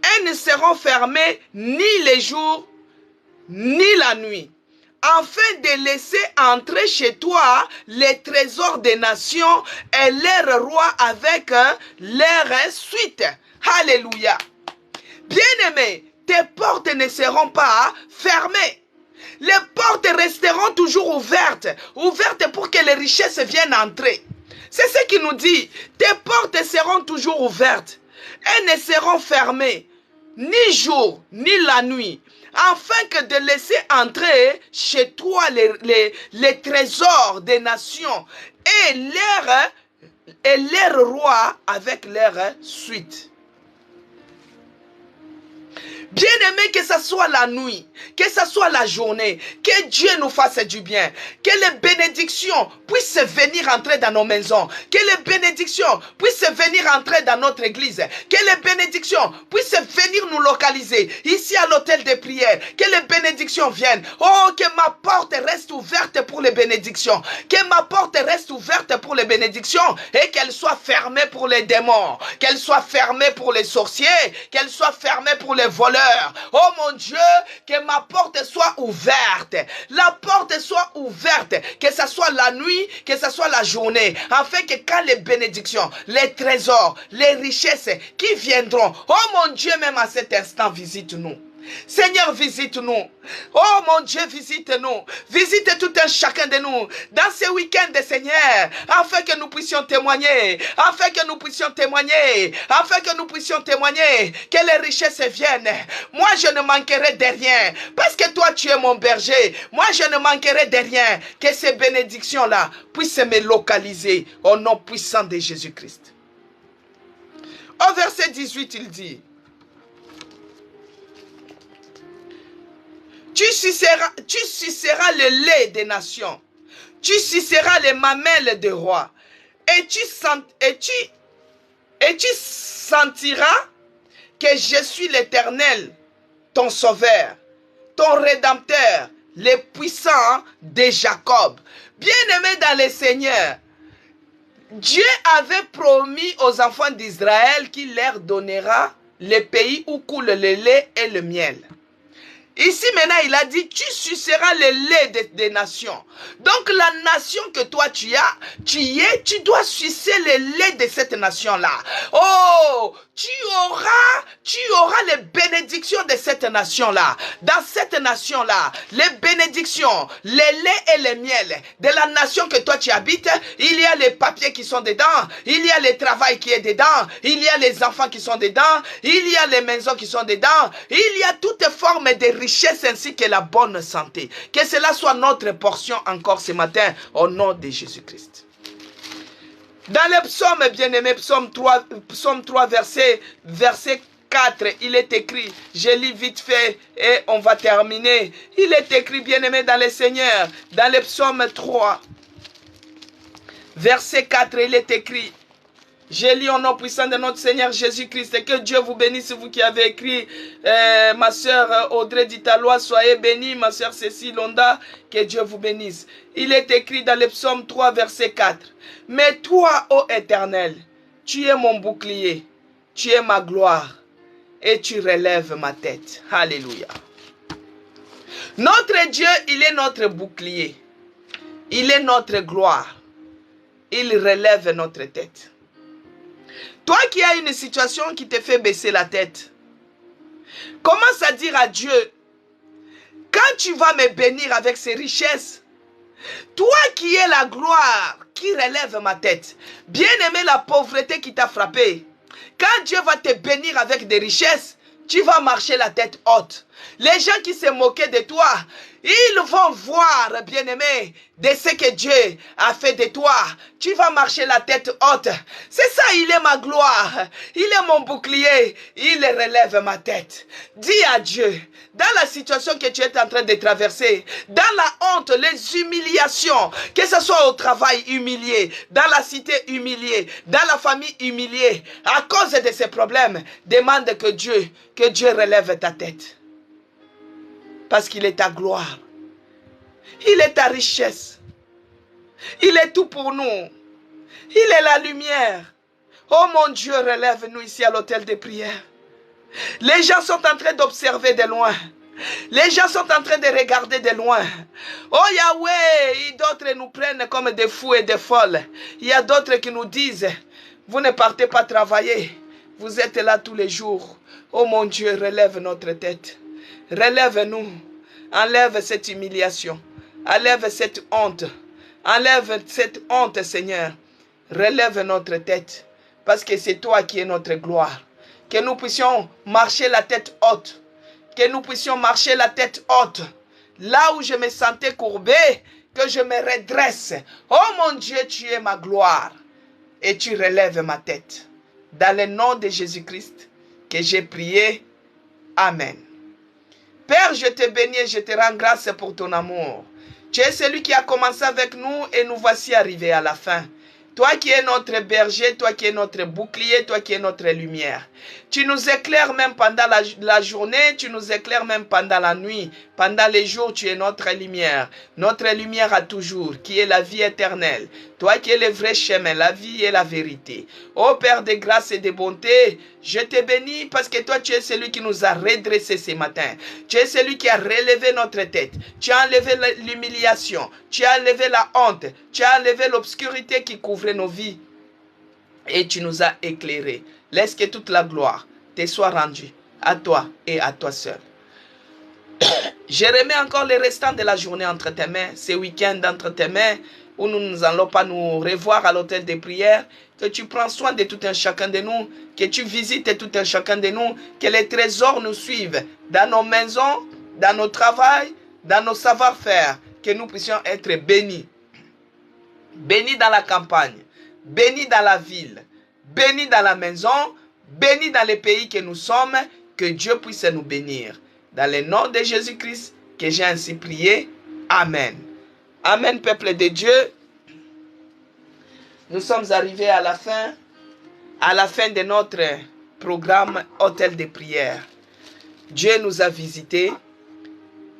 elles ne seront fermées ni les jours ni la nuit, afin de laisser entrer chez toi les trésors des nations et leurs rois avec leur suite. Alléluia. Bien-aimés, tes portes ne seront pas fermées. Les portes resteront toujours ouvertes, ouvertes pour que les richesses viennent entrer. C'est ce qu'il nous dit. Tes portes seront toujours ouvertes. Elles ne seront fermées, ni jour, ni la nuit, afin que de laisser entrer chez toi les trésors des nations et leurs rois avec leur suite. Bien-aimé, que ce soit la nuit, que ce soit la journée, que Dieu nous fasse du bien, que les bénédictions puissent venir entrer dans nos maisons, que les bénédictions puissent venir entrer dans notre église, que les bénédictions puissent venir nous localiser ici à l'hôtel de prière, que les bénédictions viennent. Oh, que ma porte reste ouverte pour les bénédictions, que ma porte reste ouverte pour les bénédictions et qu'elle soit fermée pour les démons, qu'elle soit fermée pour les sorciers, qu'elle soit fermée pour les voleurs. Oh mon Dieu, que ma porte soit ouverte. La porte soit ouverte, que ce soit la nuit, que ce soit la journée, afin que quand les bénédictions, les trésors, les richesses qui viendront, oh mon Dieu, même à cet instant, visite-nous. Seigneur, visite-nous. Oh mon Dieu, visite-nous. Visite tout un chacun de nous dans ce week-end, Seigneur, afin que nous puissions témoigner, afin que nous puissions témoigner, afin que nous puissions témoigner, que les richesses viennent. Moi, je ne manquerai de rien, parce que toi, tu es mon berger. Moi, je ne manquerai de rien. Que ces bénédictions-là puissent me localiser au nom puissant de Jésus-Christ. Au verset 18, il dit: Tu suceras le lait des nations, tu suceras les mamelles des rois, et tu sentiras que je suis l'Éternel, ton sauveur, ton rédempteur, le puissant de Jacob. Bien-aimé dans le Seigneur, Dieu avait promis aux enfants d'Israël qu'il leur donnera le pays où coule le lait et le miel. Ici maintenant il a dit: tu suceras le lait des nations. Donc la nation que toi tu dois sucer le lait de cette nation là. Oh, tu auras les bénédictions de cette nation là. Dans cette nation là, les bénédictions, les laits et les miels de la nation que toi tu habites, il y a les papiers qui sont dedans, il y a le travail qui est dedans, il y a les enfants qui sont dedans, il y a les maisons qui sont dedans, il y a toutes formes de richesse ainsi que la bonne santé. Que cela soit notre portion encore ce matin au nom de Jésus-Christ. Dans le psaume bien-aimé, psaume 3 verset 4, il est écrit, je lis vite fait et on va terminer. Il est écrit, bien-aimé dans le Seigneur, dans le psaume 3, verset 4, il est écrit: je lis au nom puissant de notre Seigneur Jésus-Christ. Et que Dieu vous bénisse, vous qui avez écrit, ma soeur Audrey Ditalois, soyez bénie, ma soeur Cécile Londa, que Dieu vous bénisse. Il est écrit dans le psaume 3, verset 4. Mais toi, ô Éternel, tu es mon bouclier, tu es ma gloire, et tu relèves ma tête. Alléluia. Notre Dieu, il est notre bouclier, il est notre gloire, il relève notre tête. Toi qui as une situation qui te fait baisser la tête, commence à dire à Dieu: quand tu vas me bénir avec ces richesses, toi qui es la gloire, qui relève ma tête, bien aimé, la pauvreté qui t'a frappé, quand Dieu va te bénir avec des richesses, tu vas marcher la tête haute. Les gens qui se moquaient de toi, ils vont voir, bien-aimé, de ce que Dieu a fait de toi. Tu vas marcher la tête haute. C'est ça, il est ma gloire. Il est mon bouclier. Il relève ma tête. Dis à Dieu, dans la situation que tu es en train de traverser, dans la honte, les humiliations, que ce soit au travail humilié, dans la cité humiliée, dans la famille humiliée, à cause de ces problèmes, demande que Dieu relève ta tête. Parce qu'il est ta gloire. Il est ta richesse. Il est tout pour nous. Il est la lumière. Oh mon Dieu, relève-nous ici à l'hôtel de prière. Les gens sont en train d'observer de loin. Les gens sont en train de regarder de loin. Oh Yahweh, d'autres nous prennent comme des fous et des folles. Il y a d'autres qui nous disent: vous ne partez pas travailler. Vous êtes là tous les jours. Oh mon Dieu, relève notre tête. Relève-nous, enlève cette humiliation, enlève cette honte, Seigneur. Relève notre tête, parce que c'est toi qui es notre gloire. Que nous puissions marcher la tête haute, que nous puissions marcher la tête haute. Là où je me sentais courbé, que je me redresse. Oh mon Dieu, tu es ma gloire et tu relèves ma tête. Dans le nom de Jésus-Christ, que j'ai prié. Amen. Père, je te bénis et je te rends grâce pour ton amour. Tu es celui qui a commencé avec nous et nous voici arrivés à la fin. Toi qui es notre berger, toi qui es notre bouclier, toi qui es notre lumière. Tu nous éclaires même pendant la journée, tu nous éclaires même pendant la nuit. Pendant les jours, tu es notre lumière à toujours, qui est la vie éternelle. Toi qui es le vrai chemin, la vie et la vérité. Ô Père de grâce et de bonté, je te bénis parce que toi, tu es celui qui nous a redressés ce matin. Tu es celui qui a relevé notre tête. Tu as enlevé l'humiliation. Tu as enlevé la honte. Tu as enlevé l'obscurité qui couvrait nos vies. Et tu nous as éclairés. Laisse que toute la gloire te soit rendue à toi et à toi seul. Je remets encore les restants de la journée entre tes mains, ce week-end entre tes mains, où nous n'allons pas nous revoir à l'hôtel des prières, que tu prends soin de tout un chacun de nous, que tu visites tout un chacun de nous, que les trésors nous suivent dans nos maisons, dans nos travails, dans nos savoir-faire, que nous puissions être bénis. Bénis dans la campagne, bénis dans la ville, bénis dans la maison, bénis dans les pays que nous sommes, que Dieu puisse nous bénir. Dans le nom de Jésus-Christ, que j'ai ainsi prié. Amen. Amen, peuple de Dieu. Nous sommes arrivés à la fin de notre programme Hôtel de prière. Dieu nous a visités.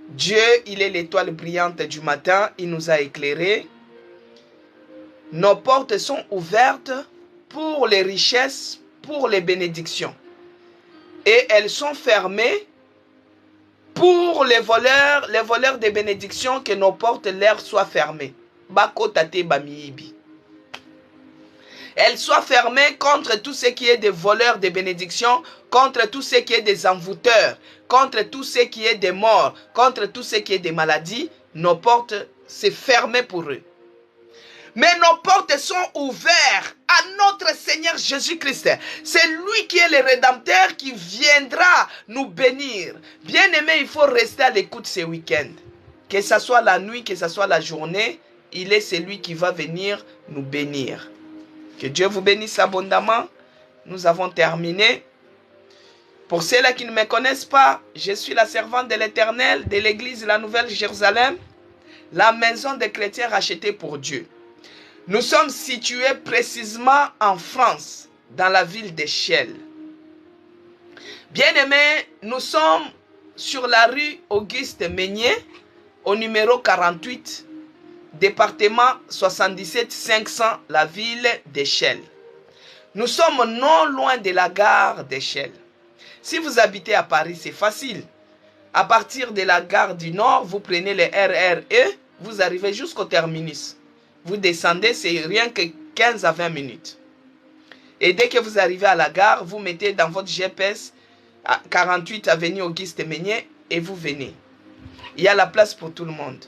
Dieu, il est l'étoile brillante du matin. Il nous a éclairés. Nos portes sont ouvertes pour les richesses, pour les bénédictions. Et elles sont fermées pour les voleurs des bénédictions, que nos portes leur soient fermées. Elles soient fermées contre tout ce qui est des voleurs des bénédictions, contre tout ce qui est des envoûteurs, contre tout ce qui est des morts, contre tout ce qui est des maladies. Nos portes, c'est fermé pour eux. Mais nos portes sont ouvertes à notre Seigneur Jésus-Christ. C'est lui qui est le Rédempteur qui viendra nous bénir. Bien-aimé, il faut rester à l'écoute ce week-end. Que ce soit la nuit, que ce soit la journée, il est celui qui va venir nous bénir. Que Dieu vous bénisse abondamment. Nous avons terminé. Pour ceux-là qui ne me connaissent pas, je suis la servante de l'Éternel de l'église La Nouvelle Jérusalem, la maison des chrétiens rachetés pour Dieu. Nous sommes situés précisément en France, dans la ville de Chelles. Bien-aimés, nous sommes sur la rue Auguste Meunier, au numéro 48, département 77 500, la ville de Chelles. Nous sommes non loin de la gare de Chelles. Si vous habitez à Paris, c'est facile. À partir de la gare du Nord, vous prenez le RRE, vous arrivez jusqu'au terminus. Vous descendez, c'est rien que 15 à 20 minutes. Et dès que vous arrivez à la gare, vous mettez dans votre GPS 48 avenue Auguste Meunier et vous venez. Il y a la place pour tout le monde.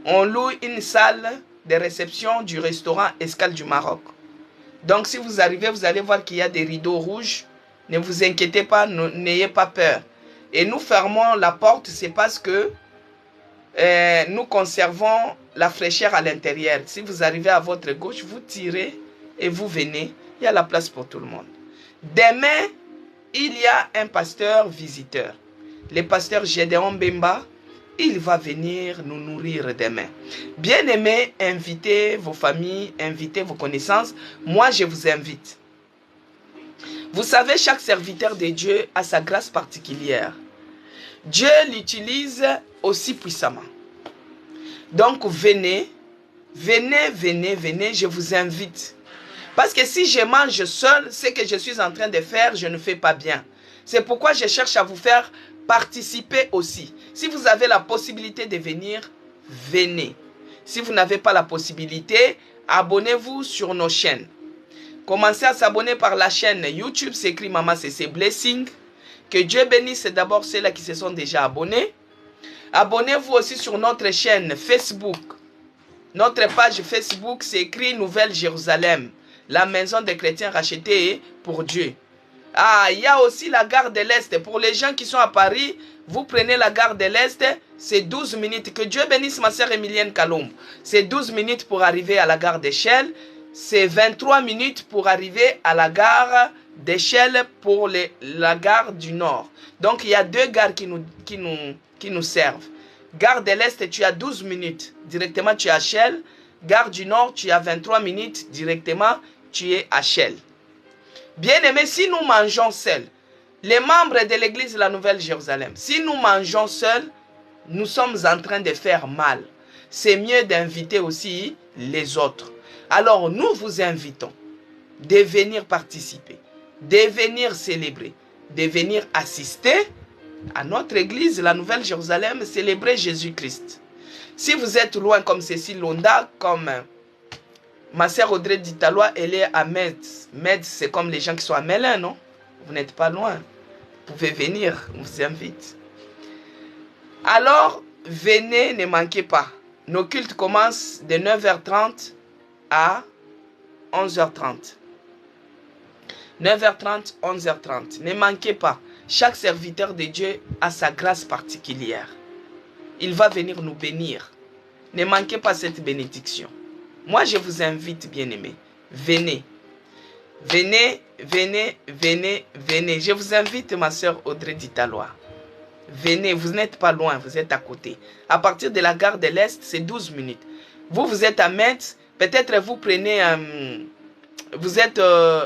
On loue une salle de réception du restaurant Escale du Maroc. Donc si vous arrivez, vous allez voir qu'il y a des rideaux rouges. Ne vous inquiétez pas, n'ayez pas peur. Et nous fermons la porte, c'est parce que nous conservons la fraîcheur à l'intérieur. Si vous arrivez à votre gauche, vous tirez et vous venez. Il y a la place pour tout le monde. Demain, il y a un pasteur visiteur. Le pasteur Gédéon Bemba, il va venir nous nourrir demain. Bien-aimés, invitez vos familles, invitez vos connaissances. Moi, je vous invite. Vous savez, chaque serviteur de Dieu a sa grâce particulière. Dieu l'utilise aussi puissamment. Donc venez, je vous invite. Parce que si je mange seul, ce que je suis en train de faire, je ne fais pas bien. C'est pourquoi je cherche à vous faire participer aussi. Si vous avez la possibilité de venir, venez. Si vous n'avez pas la possibilité, abonnez-vous sur nos chaînes. Commencez à s'abonner par la chaîne YouTube, c'est écrit Maman CC Blessing. Que Dieu bénisse d'abord ceux-là qui se sont déjà abonnés. Abonnez-vous aussi sur notre chaîne Facebook. Notre page Facebook, c'est écrit Nouvelle Jérusalem, la maison des chrétiens rachetés pour Dieu. Ah, il y a aussi la gare de l'Est. Pour les gens qui sont à Paris, vous prenez la gare de l'Est, c'est 12 minutes. Que Dieu bénisse ma sœur Emilienne Kalom. C'est 12 minutes pour arriver à la gare de Chelles. C'est 23 minutes pour arriver à la gare d'échelle pour la gare du Nord. Donc, il y a 2 gares qui nous servent. Gare de l'Est, tu as 12 minutes. Directement, tu es à Shell. Gare du Nord, tu as 23 minutes. Directement, tu es à Shell. Bien aimé, si nous mangeons seuls, les membres de l'église de la Nouvelle-Jérusalem, si nous mangeons seuls, nous sommes en train de faire mal. C'est mieux d'inviter aussi les autres. Alors, nous vous invitons de venir participer, de venir célébrer, de venir assister à notre église, la Nouvelle-Jérusalem, célébrer Jésus-Christ. Si vous êtes loin comme Cécile Londa, comme ma sœur Audrey Ditalois, elle est à Metz. Metz, c'est comme les gens qui sont à Melun, non? Vous n'êtes pas loin. Vous pouvez venir, on vous invite. Alors, venez, ne manquez pas. Nos cultes commencent de 9h30 à 11h30. 9h30, 11h30. Ne manquez pas. Chaque serviteur de Dieu a sa grâce particulière. Il va venir nous bénir. Ne manquez pas cette bénédiction. Moi, je vous invite, bien-aimés. Venez. Venez, venez, venez, venez. Je vous invite, ma soeur Audrey Ditalois. Venez, vous n'êtes pas loin, vous êtes à côté. À partir de la gare de l'Est, c'est 12 minutes. Vous êtes à Metz, peut-être vous prenez... vous êtes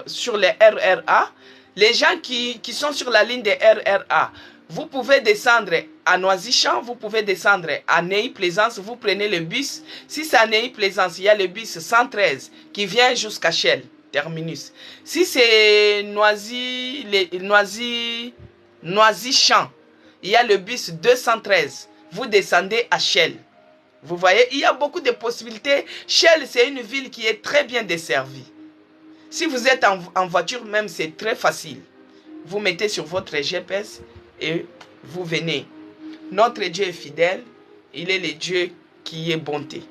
sur les RRA. Les gens qui sont sur la ligne des RRA, vous pouvez descendre à Noisy-Champ, vous pouvez descendre à Neuilly-Plaisance, vous prenez le bus. Si c'est à Neuilly-Plaisance, il y a le bus 113 qui vient jusqu'à Shell, terminus. Si c'est Noisy-Champ, il y a le bus 213, vous descendez à Shell. Vous voyez, il y a beaucoup de possibilités. Shell, c'est une ville qui est très bien desservie. Si vous êtes en voiture même, c'est très facile. Vous mettez sur votre GPS et vous venez. Notre Dieu est fidèle. Il est le Dieu qui est bonté.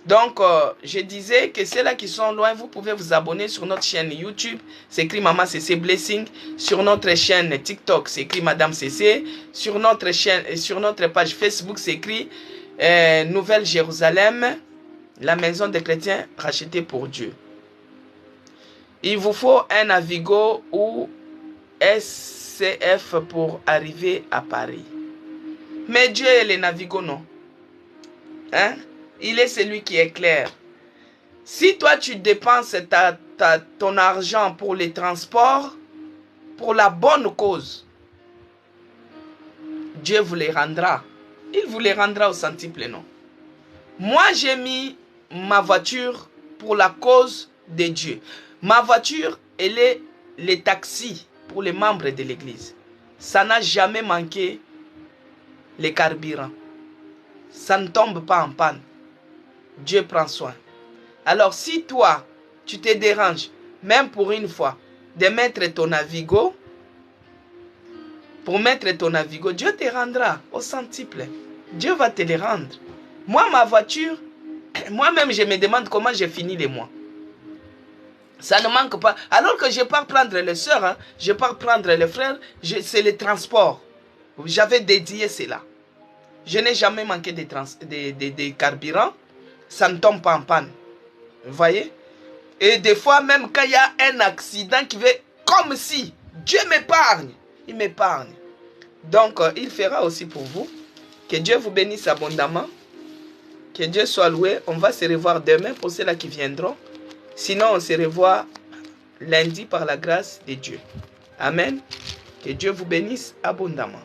Donc, je disais que ceux-là qui sont loin, vous pouvez vous abonner sur notre chaîne YouTube. C'est écrit Maman CC Blessing. Sur notre chaîne TikTok, c'est écrit Madame CC. Sur notre page Facebook, c'est écrit Nouvelle Jérusalem, la maison des chrétiens rachetée pour Dieu. Il vous faut un Navigo ou SCF pour arriver à Paris. Mais Dieu est le Navigo, non? Hein? Il est celui qui est clair. Si toi tu dépenses ton argent pour les transports, pour la bonne cause, Dieu vous les rendra. Il vous les rendra au centuple, non? Moi j'ai mis ma voiture pour la cause de Dieu. Ma voiture, elle est les taxis pour les membres de l'église. Ça n'a jamais manqué les carburants. Ça ne tombe pas en panne. Dieu prend soin. Alors si toi, tu te déranges, même pour une fois, de mettre ton Navigo, pour mettre ton Navigo, Dieu te rendra au centuple. Dieu va te les rendre. Moi, ma voiture, moi-même, je me demande comment j'ai fini les mois. Ça ne manque pas. Alors que je pars prendre les soeurs, hein, je pars prendre les frères, c'est le transport. J'avais dédié cela. Je n'ai jamais manqué de carburant. Ça ne tombe pas en panne. Vous voyez? Et des fois, même quand il y a un accident qui veut, comme si Dieu m'épargne, il m'épargne. Donc, il fera aussi pour vous. Que Dieu vous bénisse abondamment. Que Dieu soit loué. On va se revoir demain pour ceux-là qui viendront. Sinon, on se revoit lundi par la grâce de Dieu. Amen. Que Dieu vous bénisse abondamment.